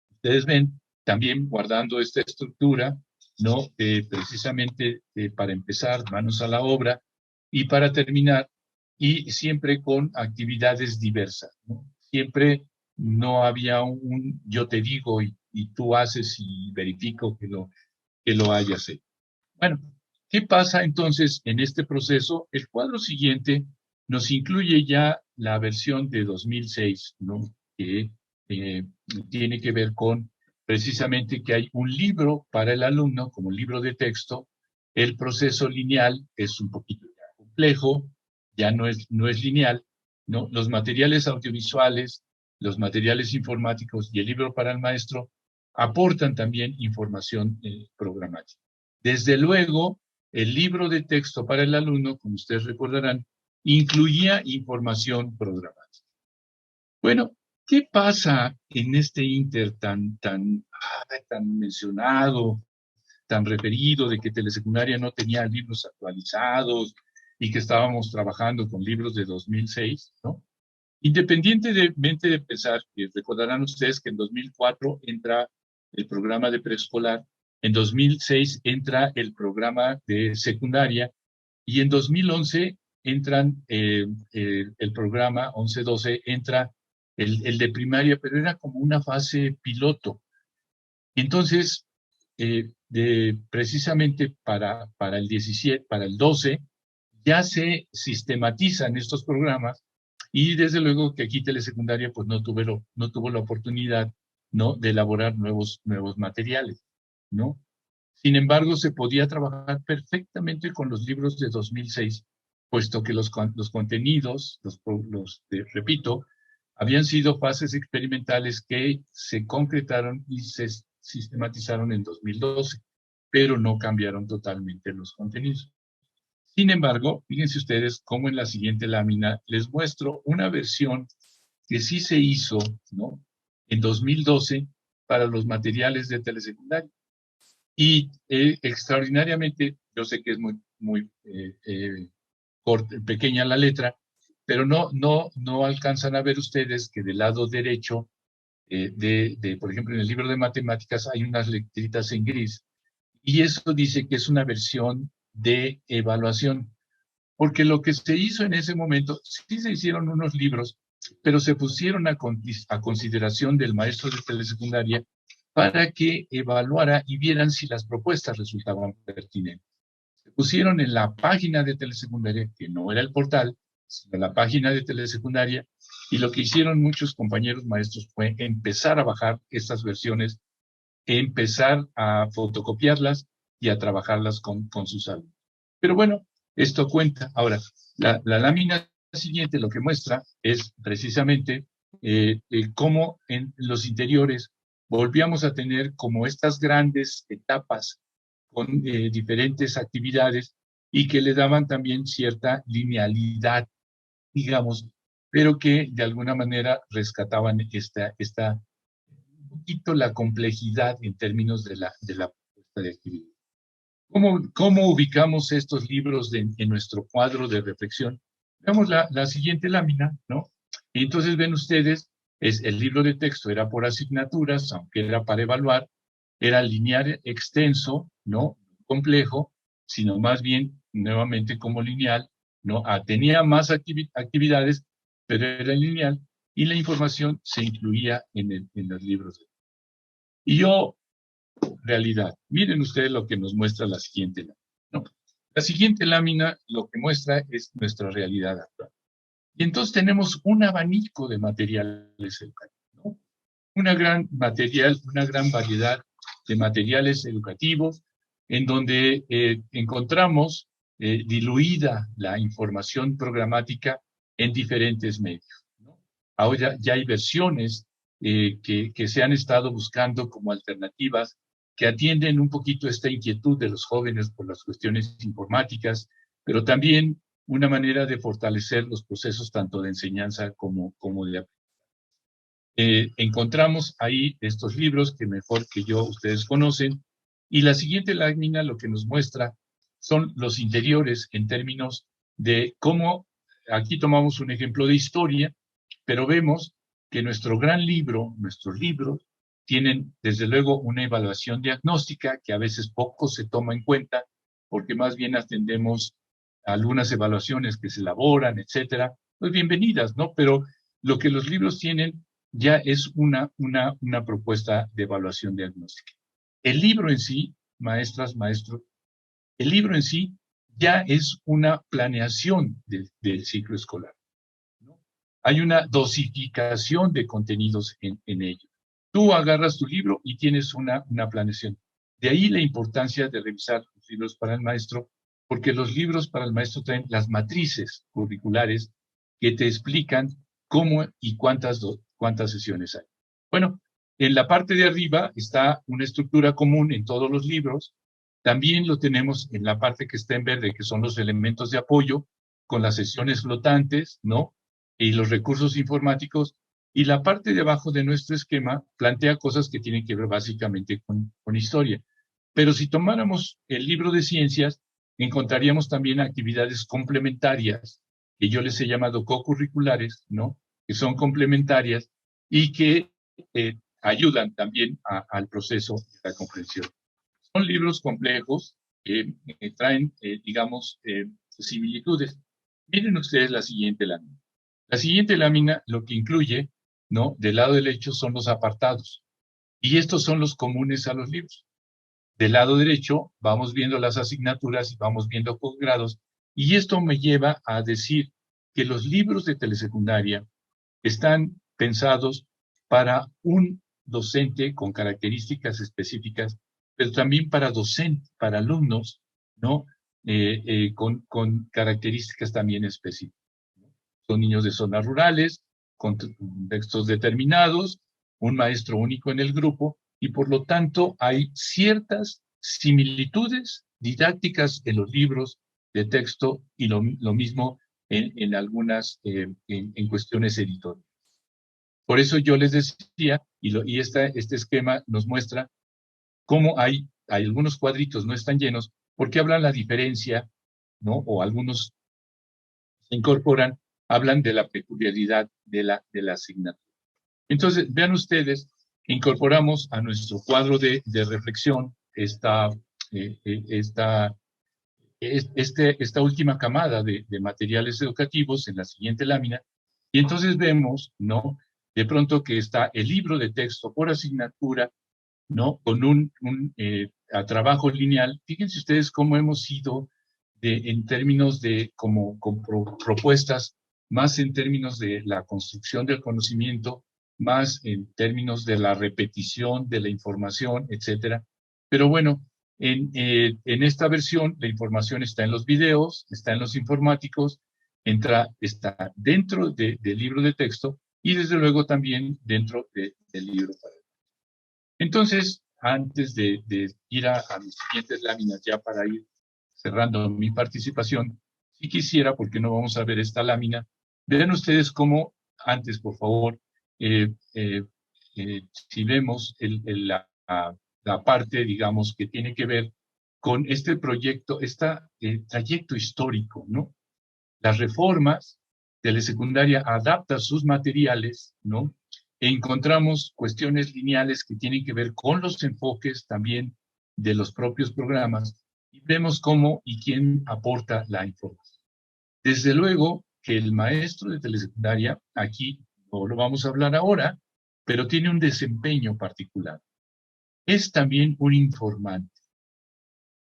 Ustedes ven, también guardando esta estructura, ¿no? Precisamente para empezar, manos a la obra, y para terminar, y siempre con actividades diversas, ¿no? Siempre no había un yo te digo y tú haces y verifico que lo hayas hecho. Bueno, ¿qué pasa entonces en este proceso? El cuadro siguiente nos incluye ya la versión de 2006, ¿no? Que tiene que ver con precisamente que hay un libro para el alumno como libro de texto. El proceso lineal es un poquito ya complejo, ya no es lineal, ¿no? Los materiales audiovisuales, los materiales informáticos y el libro para el maestro aportan también información programática. Desde luego, el libro de texto para el alumno, como ustedes recordarán, incluía información programática. Bueno, ¿qué pasa en este inter tan mencionado, tan referido, de que telesecundaria no tenía libros actualizados y que estábamos trabajando con libros de 2006, ¿no? Independientemente de pensar, que recordarán ustedes que en 2004 entra el programa de preescolar, en 2006 entra el programa de secundaria, y en 2011 entran el programa 11-12, entra el de primaria, pero era como una fase piloto. Entonces, precisamente para el 17, para el 12, ya se sistematizan estos programas, y desde luego que aquí telesecundaria pues no tuvo la oportunidad, ¿no?, de elaborar nuevos materiales, ¿no? Sin embargo, se podía trabajar perfectamente con los libros de 2006, puesto que los contenidos, repito, habían sido fases experimentales que se concretaron y se sistematizaron en 2012, pero no cambiaron totalmente los contenidos. Sin embargo, fíjense ustedes cómo en la siguiente lámina les muestro una versión que sí se hizo, ¿no?, en 2012 para los materiales de telesecundaria. Y extraordinariamente, yo sé que es muy pequeña la letra, pero no alcanzan a ver ustedes que del lado derecho, por ejemplo, en el libro de matemáticas hay unas letritas en gris, y eso dice que es una versión de evaluación. porque lo que se hizo en ese momento, sí se hicieron unos libros, pero se pusieron a consideración del maestro de telesecundaria para que evaluara y vieran si las propuestas resultaban pertinentes. Se pusieron en la página de telesecundaria, que no era el portal, sino la página de telesecundaria, y lo que hicieron muchos compañeros maestros fue empezar a bajar estas versiones, empezar a fotocopiarlas y a trabajarlas con sus alumnos. Pero bueno, esto cuenta. Ahora, la lámina siguiente lo que muestra es precisamente cómo en los interiores volvíamos a tener como estas grandes etapas con diferentes actividades y que le daban también cierta linealidad, digamos, pero que de alguna manera rescataban un poquito la complejidad en términos de la propuesta de actividad. ¿Cómo ubicamos estos libros en nuestro cuadro de reflexión? Veamos la siguiente lámina, ¿no? Y entonces ven ustedes, el libro de texto era por asignaturas, aunque era para evaluar, era lineal extenso, ¿no? Complejo, sino más bien, nuevamente como lineal, ¿no? Tenía más actividades, pero era lineal, y la información se incluía en los libros. Y yo, realidad, miren ustedes lo que nos muestra la siguiente lámina, ¿no? La siguiente lámina lo que muestra es nuestra realidad actual. Y entonces tenemos un abanico de materiales educativos, ¿no? Una gran variedad de materiales educativos en donde encontramos diluida la información programática en diferentes medios, ¿no? Ahora ya hay versiones que se han estado buscando como alternativas que atienden un poquito esta inquietud de los jóvenes por las cuestiones informáticas, pero también una manera de fortalecer los procesos tanto de enseñanza como de aprendizaje. Encontramos ahí estos libros que mejor que yo ustedes conocen, y la siguiente lámina lo que nos muestra son los interiores en términos de cómo, aquí tomamos un ejemplo de historia, pero vemos que nuestros libros, tienen desde luego una evaluación diagnóstica que a veces poco se toma en cuenta, porque más bien atendemos a algunas evaluaciones que se elaboran, etcétera, pues bienvenidas, ¿no? Pero lo que los libros tienen ya es una propuesta de evaluación diagnóstica. El libro en sí, maestras, maestros, el libro en sí ya es una planeación del ciclo escolar, ¿no? Hay una dosificación de contenidos en ello. Tú agarras tu libro y tienes una planeación. De ahí la importancia de revisar los libros para el maestro, porque los libros para el maestro traen las matrices curriculares que te explican cómo y cuántas sesiones hay. Bueno, en la parte de arriba está una estructura común en todos los libros. También lo tenemos en la parte que está en verde, que son los elementos de apoyo, con las sesiones flotantes, ¿no? Y los recursos informáticos. Y la parte de abajo de nuestro esquema plantea cosas que tienen que ver básicamente con historia. Pero si tomáramos el libro de ciencias, encontraríamos también actividades complementarias, que yo les he llamado co-curriculares, ¿no? Que son complementarias y que ayudan también al proceso de la comprensión. Son libros complejos que traen, digamos, similitudes. Miren ustedes la siguiente lámina. La siguiente lámina lo que incluye, ¿no? Del lado derecho son los apartados. Y estos son los comunes a los libros. Del lado derecho vamos viendo las asignaturas y vamos viendo posgrados. Y esto me lleva a decir que los libros de telesecundaria están pensados para un docente con características específicas, pero también para docentes, para alumnos, ¿no? Con características también específicas. Son niños de zonas rurales, con textos determinados, un maestro único en el grupo, y por lo tanto hay ciertas similitudes didácticas en los libros de texto y lo mismo en algunas, en cuestiones editoriales. Por eso yo les decía, y este esquema nos muestra cómo hay algunos cuadritos no están llenos, porque hablan la diferencia, ¿no? O algunos se incorporan, hablan de la peculiaridad de la asignatura. Entonces, vean ustedes, incorporamos a nuestro cuadro de reflexión esta esta última camada de materiales educativos en la siguiente lámina, y entonces vemos, ¿no? De pronto que está el libro de texto por asignatura, ¿no? Con a trabajo lineal. Fíjense ustedes cómo hemos ido en términos de propuestas, más en términos de la construcción del conocimiento, más en términos de la repetición de la información, etcétera. Pero bueno, en esta versión la información está en los videos, está en los informáticos, está dentro del libro de texto y desde luego también dentro del libro. Entonces, antes de ir a mis siguientes láminas ya para ir cerrando mi participación, si quisiera, porque no vamos a ver esta lámina, vean ustedes cómo, antes, por favor, si vemos la parte, digamos, que tiene que ver con este proyecto, este trayecto histórico, ¿no? Las reformas, Telesecundaria adapta sus materiales, ¿no? E encontramos cuestiones lineales que tienen que ver con los enfoques también de los propios programas y vemos cómo y quién aporta la información. Desde luego que el maestro de telesecundaria, aquí no lo vamos a hablar ahora, pero tiene un desempeño particular. Es también un informante,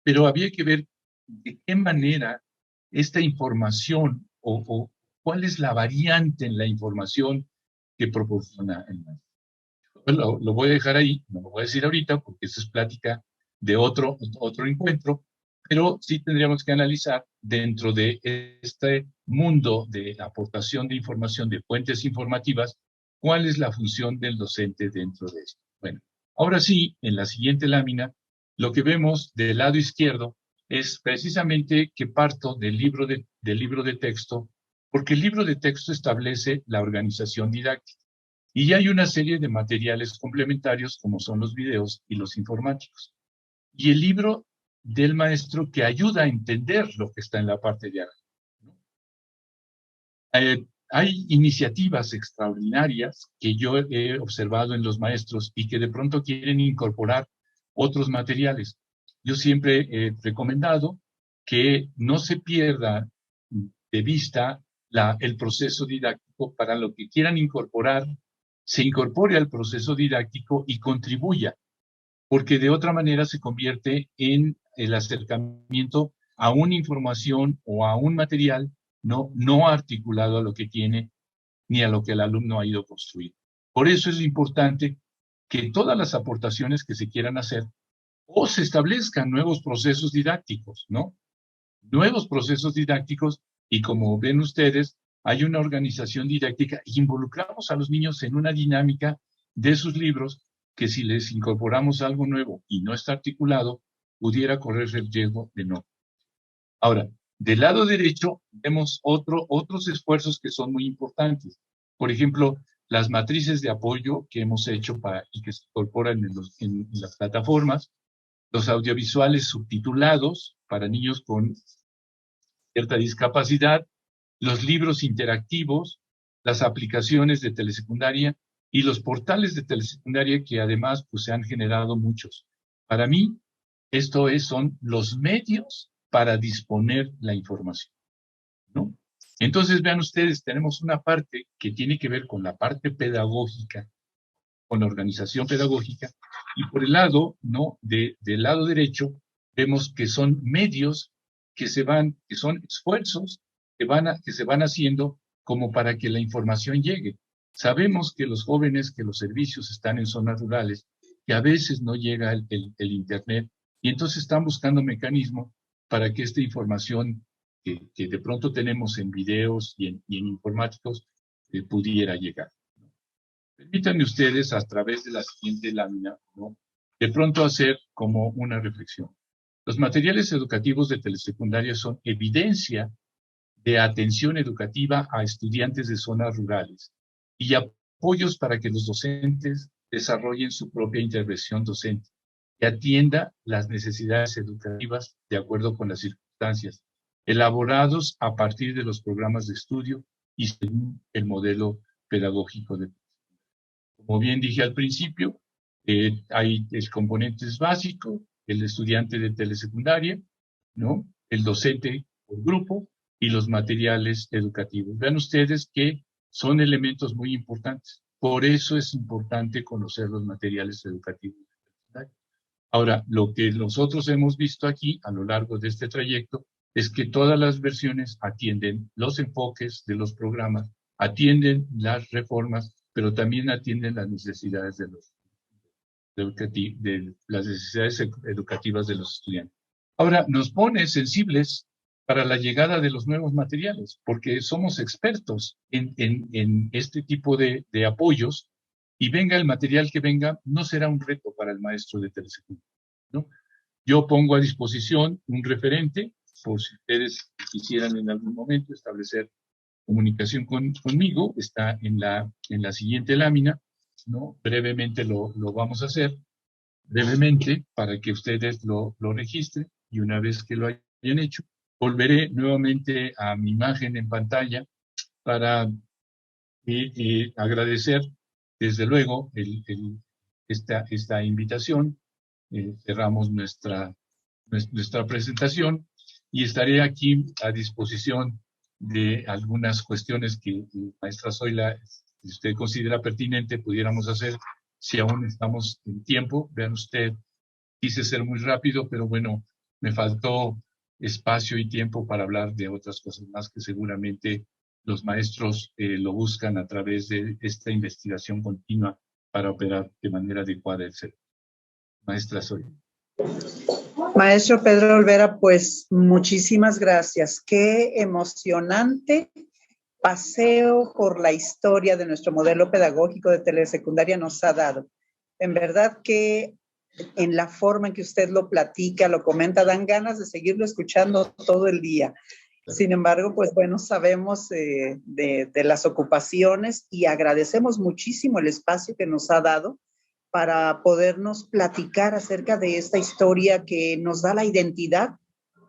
pero había que ver de qué manera esta información o cuál es la variante en la información que proporciona el maestro. Lo voy a dejar ahí, no lo voy a decir ahorita porque eso es plática de otro encuentro, pero sí tendríamos que analizar dentro de este mundo de aportación de información de fuentes informativas, cuál es la función del docente dentro de esto. Bueno, ahora sí, en la siguiente lámina, lo que vemos del lado izquierdo es precisamente que parto del libro de texto, porque el libro de texto establece la organización didáctica. Y ya hay una serie de materiales complementarios como son los videos y los informáticos. Y el libro del maestro que ayuda a entender lo que está en la parte de arriba. Hay iniciativas extraordinarias que yo he observado en los maestros y que de pronto quieren incorporar otros materiales. Yo siempre he recomendado que no se pierda de vista el proceso didáctico para lo que quieran incorporar, se incorpore al proceso didáctico y contribuya, porque de otra manera se convierte en el acercamiento a una información o a un material no articulado a lo que tiene ni a lo que el alumno ha ido construyendo. Por eso es importante que todas las aportaciones que se quieran hacer o se establezcan nuevos procesos didácticos, ¿no? Nuevos procesos didácticos y como ven ustedes, hay una organización didáctica y involucramos a los niños en una dinámica de sus libros que si les incorporamos algo nuevo y no está articulado, pudiera correr el riesgo de no. Ahora, del lado derecho vemos otros esfuerzos que son muy importantes. Por ejemplo, las matrices de apoyo que hemos hecho y que se incorporan en las plataformas, los audiovisuales subtitulados para niños con cierta discapacidad, los libros interactivos, las aplicaciones de telesecundaria y los portales de telesecundaria que además pues, se han generado muchos. Para mí, son los medios para disponer la información, ¿no? Entonces, vean ustedes, tenemos una parte que tiene que ver con la parte pedagógica, con la organización pedagógica, y por el lado, ¿no? Del lado derecho, vemos que son medios que son esfuerzos que se van haciendo como para que la información llegue. Sabemos que los jóvenes, que los servicios están en zonas rurales, que a veces no llega el Internet, y entonces están buscando mecanismos para que esta información que de pronto tenemos en videos y en informáticos pudiera llegar. Permítanme ustedes, a través de la siguiente lámina, ¿no? De pronto hacer como una reflexión. Los materiales educativos de telesecundaria son evidencia de atención educativa a estudiantes de zonas rurales y apoyos para que los docentes desarrollen su propia intervención docente, que atienda las necesidades educativas de acuerdo con las circunstancias, elaborados a partir de los programas de estudio y según el modelo pedagógico de. Como bien dije al principio, hay el componente básico, el estudiante de telesecundaria, ¿no? el docente por grupo y los materiales educativos. Vean ustedes que son elementos muy importantes. Por eso es importante conocer los materiales educativos. Ahora, lo que nosotros hemos visto aquí a lo largo de este trayecto es que todas las versiones atienden los enfoques de los programas, atienden las reformas, pero también atienden las necesidades de las necesidades educativas de los estudiantes. Ahora, nos pone sensibles para la llegada de los nuevos materiales, porque somos expertos en este tipo de apoyos, y venga el material que venga, no será un reto para el maestro de telesecundaria, ¿no? Yo pongo a disposición un referente, por si ustedes quisieran en algún momento establecer comunicación conmigo, está en la siguiente lámina, ¿no? Brevemente lo vamos a hacer, brevemente, para que ustedes lo registren, y una vez que lo hayan hecho, volveré nuevamente a mi imagen en pantalla para agradecer, desde luego, esta invitación. Cerramos nuestra presentación y estaré aquí a disposición de algunas cuestiones que maestra Zoila, si usted considera pertinente, pudiéramos hacer si aún estamos en tiempo. Vean usted, quise ser muy rápido, pero bueno, me faltó espacio y tiempo para hablar de otras cosas más que seguramente los maestros lo buscan a través de esta investigación continua para operar de manera adecuada el ser. Maestra Zoila. Maestro Pedro Olvera, pues muchísimas gracias. Qué emocionante paseo por la historia de nuestro modelo pedagógico de telesecundaria nos ha dado. En verdad que en la forma en que usted lo platica, lo comenta, dan ganas de seguirlo escuchando todo el día. Sin embargo, pues bueno, sabemos de las ocupaciones y agradecemos muchísimo el espacio que nos ha dado para podernos platicar acerca de esta historia que nos da la identidad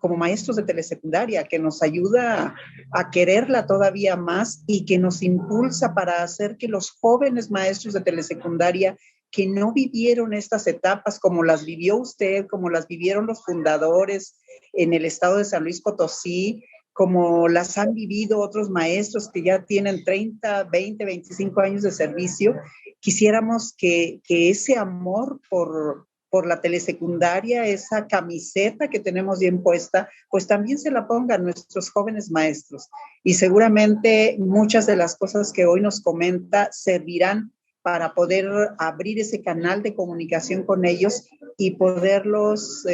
como maestros de telesecundaria, que nos ayuda a quererla todavía más y que nos impulsa para hacer que los jóvenes maestros de telesecundaria que no vivieron estas etapas como las vivió usted, como las vivieron los fundadores en el estado de San Luis Potosí, como las han vivido otros maestros que ya tienen 30, 20, 25 años de servicio, quisiéramos que ese amor por la telesecundaria, esa camiseta que tenemos bien puesta, pues también se la pongan nuestros jóvenes maestros. Y seguramente muchas de las cosas que hoy nos comenta servirán para poder abrir ese canal de comunicación con ellos y poderlos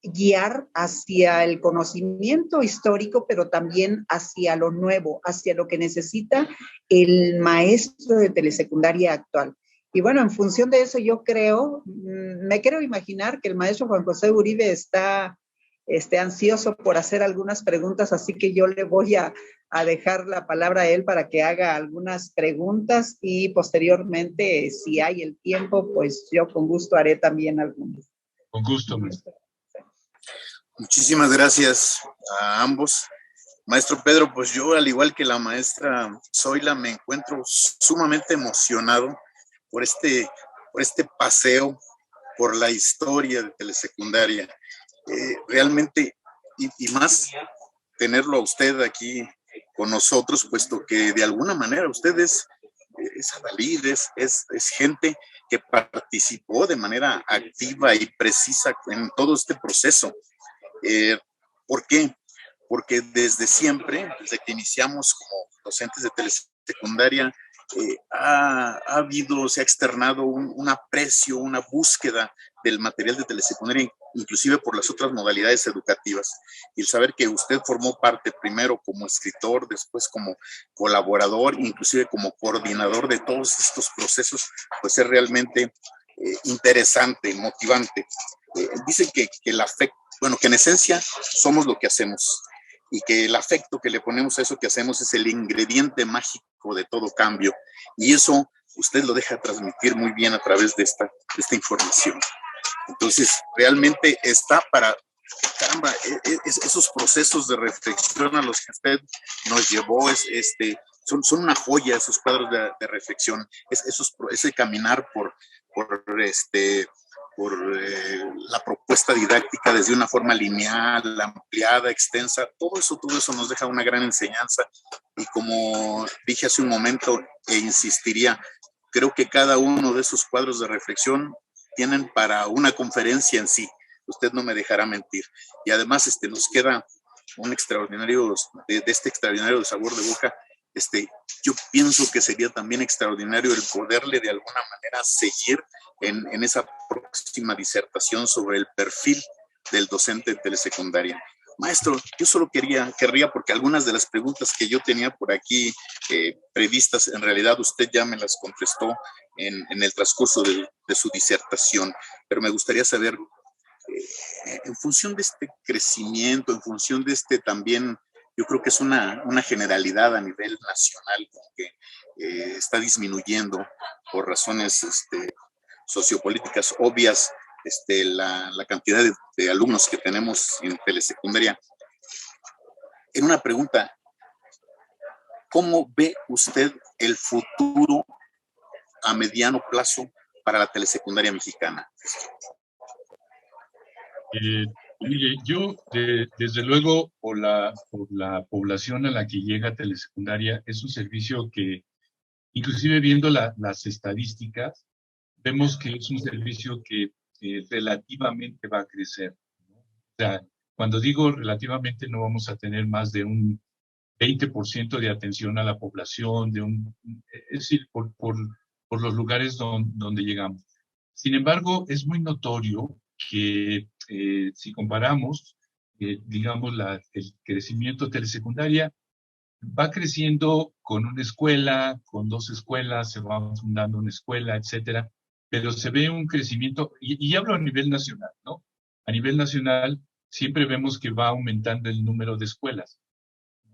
guiar hacia el conocimiento histórico, pero también hacia lo nuevo, hacia lo que necesita el maestro de telesecundaria actual. Y bueno, en función de eso yo me quiero imaginar que el maestro Juan José Uribe está ansioso por hacer algunas preguntas, así que yo le voy a dejar la palabra a él para que haga algunas preguntas y posteriormente, si hay el tiempo, pues yo con gusto haré también algunas. Con gusto, maestro. Muchísimas gracias a ambos. Maestro Pedro, pues yo, al igual que la maestra Zoila, me encuentro sumamente emocionado por este paseo por la historia de telesecundaria. Realmente, y más tenerlo a usted aquí con nosotros, puesto que de alguna manera usted es adalid, es gente que participó de manera activa y precisa en todo este proceso. ¿Por qué? Porque desde siempre, desde que iniciamos como docentes de telesecundaria, se ha externado un aprecio, una búsqueda del material de telesecundaria, inclusive por las otras modalidades educativas. Y el saber que usted formó parte primero como escritor, después como colaborador, inclusive como coordinador de todos estos procesos, pues es realmente interesante, motivante. Dicen que el afecto, que en esencia somos lo que hacemos, y que el afecto que le ponemos a eso que hacemos es el ingrediente mágico de todo cambio, y eso usted lo deja transmitir muy bien a través de esta información. Entonces, realmente está para, caramba, esos procesos de reflexión a los que usted nos llevó, son una joya esos cuadros de reflexión, ese caminar por la propuesta didáctica desde una forma lineal, ampliada, extensa. Todo eso nos deja una gran enseñanza. Y como dije hace un momento, e insistiría, creo que cada uno de esos cuadros de reflexión tienen para una conferencia en sí. Usted no me dejará mentir. Y además nos queda un extraordinario, de este extraordinario sabor de boca. Yo pienso que sería también extraordinario el poderle de alguna manera seguir en esa próxima disertación sobre el perfil del docente de telesecundaria. Maestro, yo solo querría, porque algunas de las preguntas que yo tenía por aquí previstas, en realidad usted ya me las contestó en el transcurso de su disertación, pero me gustaría saber, en función de este crecimiento, en función de también, yo creo que es una generalidad a nivel nacional que está disminuyendo por razones sociopolíticas obvias, la cantidad de alumnos que tenemos en telesecundaria. En una pregunta, ¿cómo ve usted el futuro a mediano plazo para la telesecundaria mexicana? Mire, yo, desde luego, por la población a la que llega telesecundaria, es un servicio que, inclusive viendo las estadísticas, vemos que es un servicio que relativamente va a crecer, ¿no? O sea, cuando digo relativamente, no vamos a tener más de un 20% de atención a la población, es decir, por los lugares donde llegamos. Sin embargo, es muy notorio que si comparamos, digamos, el crecimiento telesecundaria, va creciendo con una escuela, con 2 escuelas, se va fundando una escuela, etcétera, pero se ve un crecimiento, y hablo a nivel nacional, ¿no? A nivel nacional siempre vemos que va aumentando el número de escuelas,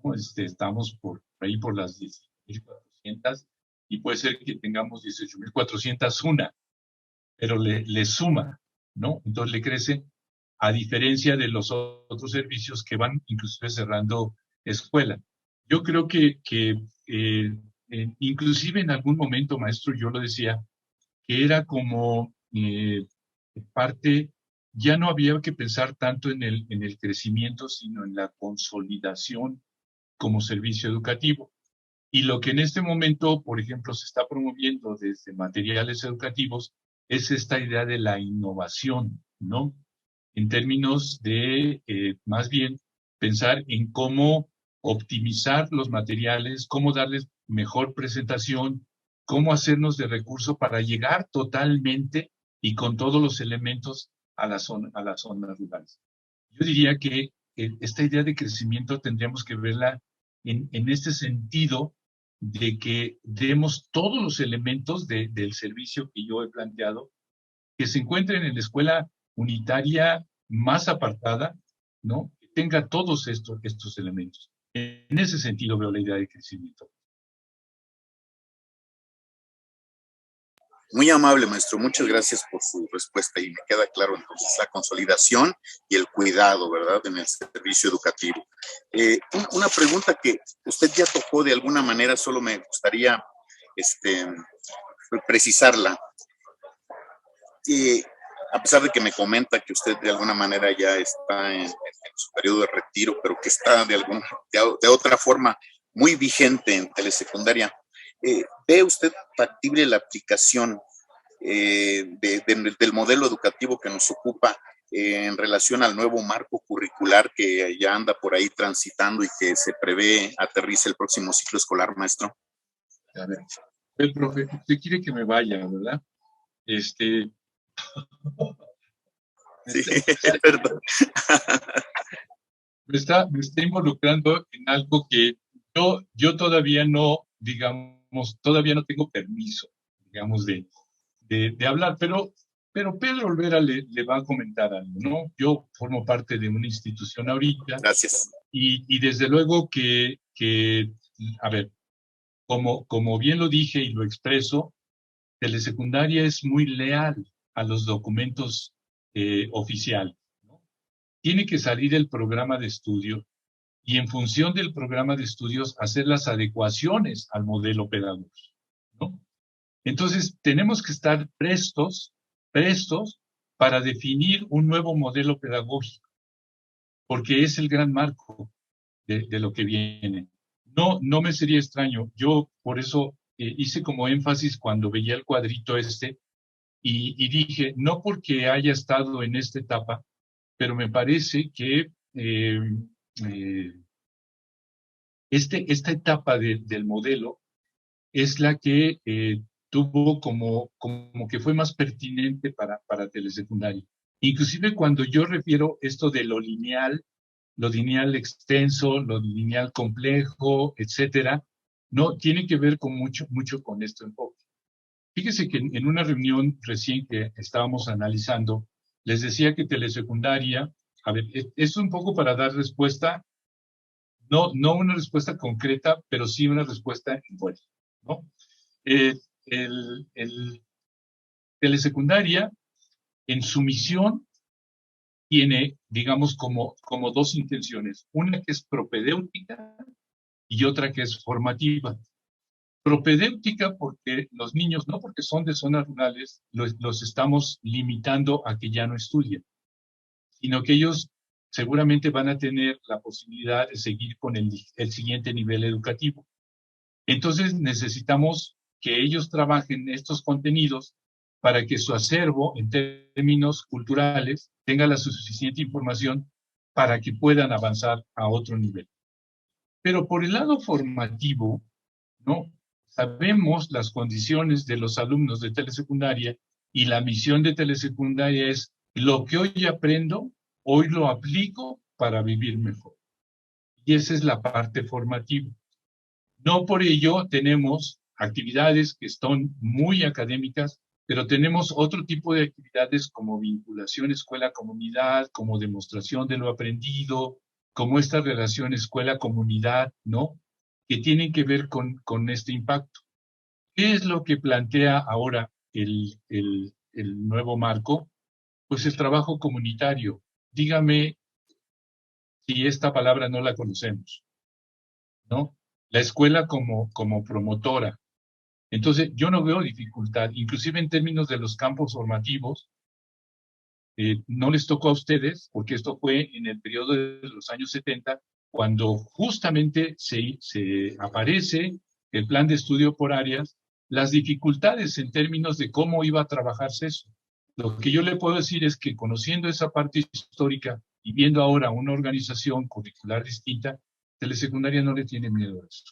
¿no? Estamos por ahí por las 18,400 y puede ser que tengamos 18,401, pero le suma, ¿no? Entonces le crece, a diferencia de los otros servicios que van inclusive cerrando escuela. Yo creo que inclusive en algún momento, maestro, yo lo decía, que era como parte, ya no había que pensar tanto en el crecimiento, sino en la consolidación como servicio educativo. Y lo que en este momento, por ejemplo, se está promoviendo desde materiales educativos es esta idea de la innovación, ¿no? En términos de, más bien, pensar en cómo optimizar los materiales, cómo darles mejor presentación, cómo hacernos de recurso para llegar totalmente y con todos los elementos a las zonas rurales. Yo diría que esta idea de crecimiento tendríamos que verla en este sentido de que demos todos los elementos del servicio que yo he planteado, que se encuentren en la escuela unitaria más apartada, ¿no? Que tenga todos estos elementos. En ese sentido veo la idea de crecimiento. Muy amable, maestro. Muchas gracias por su respuesta y me queda claro entonces la consolidación y el cuidado, ¿verdad?, en el servicio educativo. Una pregunta que usted ya tocó de alguna manera, solo me gustaría precisarla. A pesar de que me comenta que usted de alguna manera ya está en su periodo de retiro, pero que está de otra forma muy vigente en telesecundaria, ¿ve usted factible la aplicación del modelo educativo que nos ocupa en relación al nuevo marco curricular que ya anda por ahí transitando y que se prevé aterrice el próximo ciclo escolar, maestro? A ver, el profe, usted quiere que me vaya, ¿verdad? Sí, perdón. Me está involucrando en algo que yo todavía no, digamos, todavía no tengo permiso, digamos, de hablar, pero Pedro Olvera le va a comentar algo, ¿no? Yo formo parte de una institución ahorita. Gracias. Y desde luego que, a ver, como bien lo dije y lo expreso, telesecundaria es muy leal a los documentos oficiales, ¿no? Tiene que salir el programa de estudio y en función del programa de estudios hacer las adecuaciones al modelo pedagógico, ¿no? Entonces, tenemos que estar prestos para definir un nuevo modelo pedagógico, porque es el gran marco de lo que viene. No me sería extraño. Yo por eso hice como énfasis cuando veía el cuadrito y dije, no porque haya estado en esta etapa, pero me parece que esta etapa del modelo es la que tuvo como que fue más pertinente para telesecundaria. Inclusive cuando yo refiero esto de lo lineal extenso, lo lineal complejo, etcétera, no tiene que ver con mucho con este enfoque. Fíjese que en una reunión recién que estábamos analizando, les decía que telesecundaria, a ver, es un poco para dar respuesta, no una respuesta concreta, pero sí una respuesta envuelta, ¿no? El telesecundaria, en su misión, tiene, digamos, como dos intenciones. Una que es propedéutica y otra que es formativa. Propedéutica porque los niños, no porque son de zonas rurales, los estamos limitando a que ya no estudien, sino que ellos seguramente van a tener la posibilidad de seguir con el siguiente nivel educativo. Entonces necesitamos que ellos trabajen estos contenidos para que su acervo en términos culturales tenga la suficiente información para que puedan avanzar a otro nivel. Pero por el lado formativo, ¿no? Sabemos las condiciones de los alumnos de telesecundaria y la misión de telesecundaria es lo que hoy aprendo, hoy lo aplico para vivir mejor. Y esa es la parte formativa. No por ello tenemos actividades que son muy académicas, pero tenemos otro tipo de actividades como vinculación escuela-comunidad, como demostración de lo aprendido, como esta relación escuela-comunidad, ¿no? Que tienen que ver con este impacto. ¿Qué es lo que plantea ahora el nuevo marco? Pues el trabajo comunitario. Dígame si esta palabra no la conocemos, ¿no? La escuela como promotora. Entonces, yo no veo dificultad, inclusive en términos de los campos formativos, no les tocó a ustedes, porque esto fue en el periodo de los años 70, cuando justamente se aparece el plan de estudio por áreas, las dificultades en términos de cómo iba a trabajarse eso. Lo que yo le puedo decir es que conociendo esa parte histórica y viendo ahora una organización curricular distinta, telesecundaria no le tiene miedo a eso.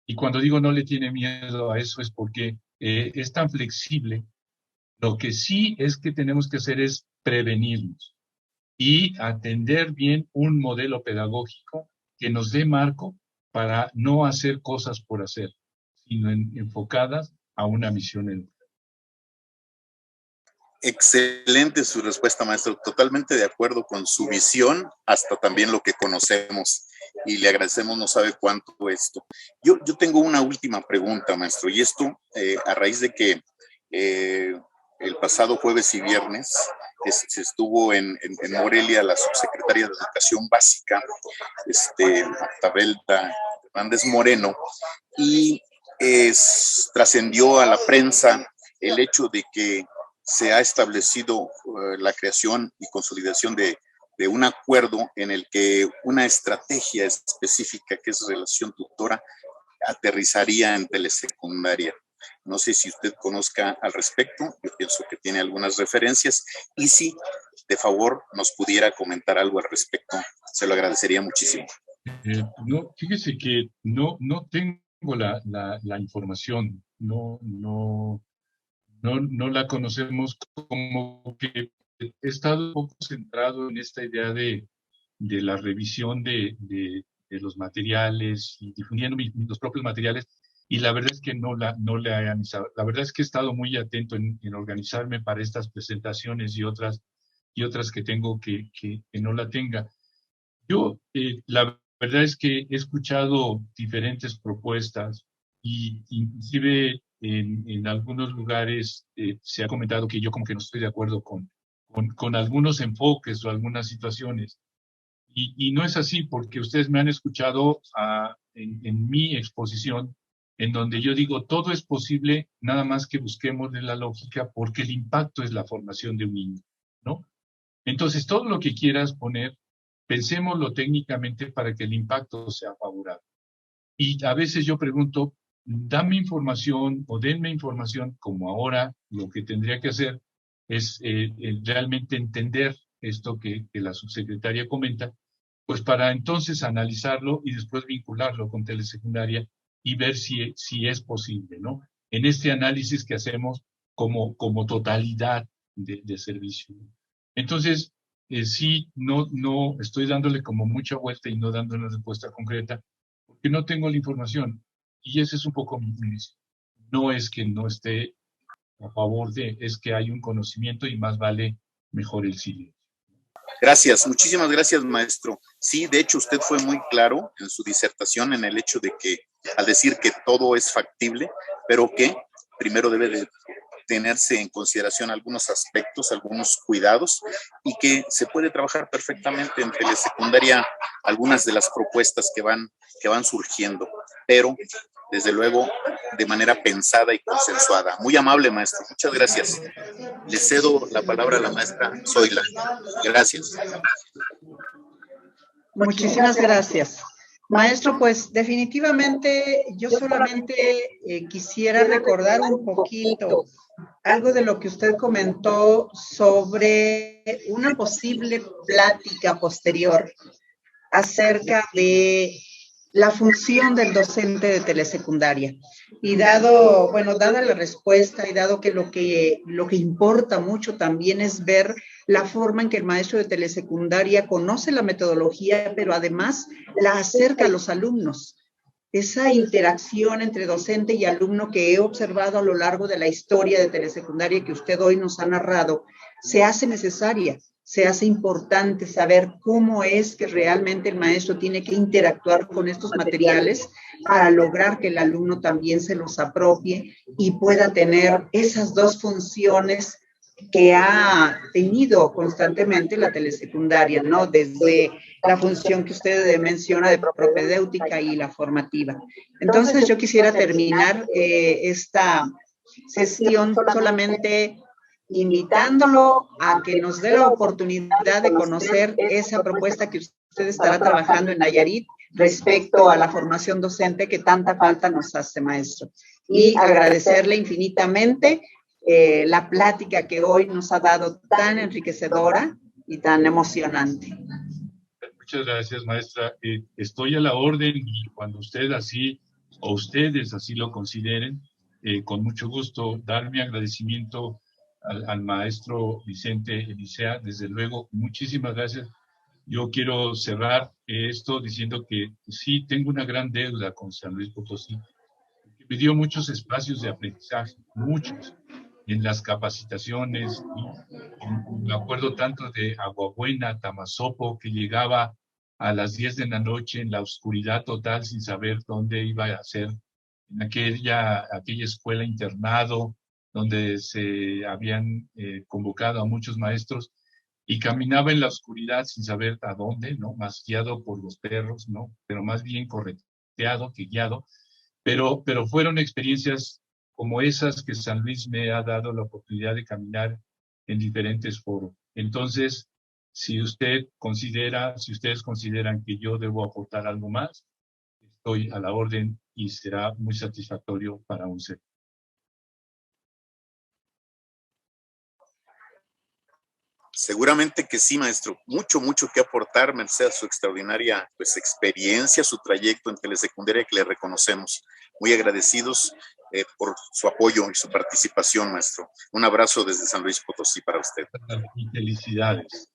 Y cuando digo no le tiene miedo a eso es porque es tan flexible. Lo que sí es que tenemos que hacer es prevenirnos y atender bien un modelo pedagógico que nos dé marco para no hacer cosas por hacer, sino enfocadas a una misión educativa. Excelente su respuesta, maestro. Totalmente de acuerdo con su visión, hasta también lo que conocemos. Y le agradecemos no sabe cuánto esto. Yo tengo una última pregunta, maestro, y esto a raíz de que el pasado jueves y viernes se estuvo en Morelia la subsecretaria de Educación Básica, Tabelta Hernández Moreno, y trascendió a la prensa el hecho de que se ha establecido la creación y consolidación de un acuerdo en el que una estrategia específica que es relación tutora aterrizaría en telesecundaria. No sé si usted conozca al respecto, yo pienso que tiene algunas referencias y si de favor nos pudiera comentar algo al respecto, se lo agradecería muchísimo. No, fíjese que no tengo la información, no la conocemos, como que he estado un poco centrado en esta idea de la revisión de los materiales y difundiendo los propios materiales, y la verdad es que no la he analizado. La verdad es que he estado muy atento en organizarme para estas presentaciones y otras que tengo que no la tenga. Yo, la verdad es que he escuchado diferentes propuestas y inclusive en algunos lugares se ha comentado que yo como que no estoy de acuerdo con algunos enfoques o algunas situaciones. Y no es así, porque ustedes me han escuchado en mi exposición, en donde yo digo, todo es posible, nada más que busquemos de la lógica, porque el impacto es la formación de un niño. ¿no? Entonces, todo lo que quieras poner, pensémoslo técnicamente para que el impacto sea favorable. Y a veces yo pregunto, dame información o denme información, como ahora lo que tendría que hacer es realmente entender esto que la subsecretaria comenta, pues para entonces analizarlo y después vincularlo con telesecundaria y ver si es posible, ¿no? En este análisis que hacemos como totalidad de servicio. Entonces, sí, no estoy dándole como mucha vuelta y no dando una respuesta concreta, porque no tengo la información. Y ese es un poco mi inicio. No es que no esté a favor es que hay un conocimiento y más vale mejor el silencio. Gracias, muchísimas gracias, maestro. Sí, de hecho, usted fue muy claro en su disertación en el hecho de que, al decir que todo es factible, pero que primero debe de tenerse en consideración algunos aspectos, algunos cuidados, y que se puede trabajar perfectamente en telesecundaria algunas de las propuestas que van surgiendo, pero desde luego de manera pensada y consensuada. Muy amable, maestro. Muchas gracias. Le cedo la palabra a la maestra Zoila. Gracias. Muchísimas gracias. Maestro, pues definitivamente yo solamente quisiera recordar un poquito algo de lo que usted comentó sobre una posible plática posterior acerca de la función del docente de telesecundaria. Y dada la respuesta y dado que lo que importa mucho también es ver la forma en que el maestro de telesecundaria conoce la metodología, pero además la acerca a los alumnos. Esa interacción entre docente y alumno que he observado a lo largo de la historia de telesecundaria que usted hoy nos ha narrado, se hace necesaria, se hace importante saber cómo es que realmente el maestro tiene que interactuar con estos materiales para lograr que el alumno también se los apropie y pueda tener esas dos funciones que ha tenido constantemente la telesecundaria, ¿no? Desde la función que usted menciona de propedéutica y la formativa. Entonces, yo quisiera terminar esta sesión solamente invitándolo a que nos dé la oportunidad de conocer esa propuesta que usted estará trabajando en Nayarit respecto a la formación docente que tanta falta nos hace, maestro. Y agradecerle infinitamente la plática que hoy nos ha dado tan enriquecedora y tan emocionante. Muchas gracias, maestra. Estoy a la orden y cuando usted así, o ustedes así lo consideren, con mucho gusto dar mi agradecimiento al maestro Vicente Elisea. Desde luego, muchísimas gracias. Yo quiero cerrar esto diciendo que sí tengo una gran deuda con San Luis Potosí. Me dio muchos espacios de aprendizaje, muchos, en las capacitaciones. Me acuerdo tanto de Aguabuena, Tamazopo, que llegaba a las 10 de la noche en la oscuridad total sin saber dónde iba a hacer, en aquella escuela internado donde se habían convocado a muchos maestros, y caminaba en la oscuridad sin saber a dónde, ¿no? Más guiado por los perros, ¿no? Pero más bien correteado que guiado. Pero fueron experiencias como esas que San Luis me ha dado la oportunidad de caminar en diferentes foros. Entonces, si ustedes consideran que yo debo aportar algo más, estoy a la orden y será muy satisfactorio para un ser. Seguramente que sí, maestro. Mucho que aportar, merced a su extraordinaria experiencia, su trayecto en telesecundaria que le reconocemos. Muy agradecidos por su apoyo y su participación, maestro. Un abrazo desde San Luis Potosí para usted. Felicidades.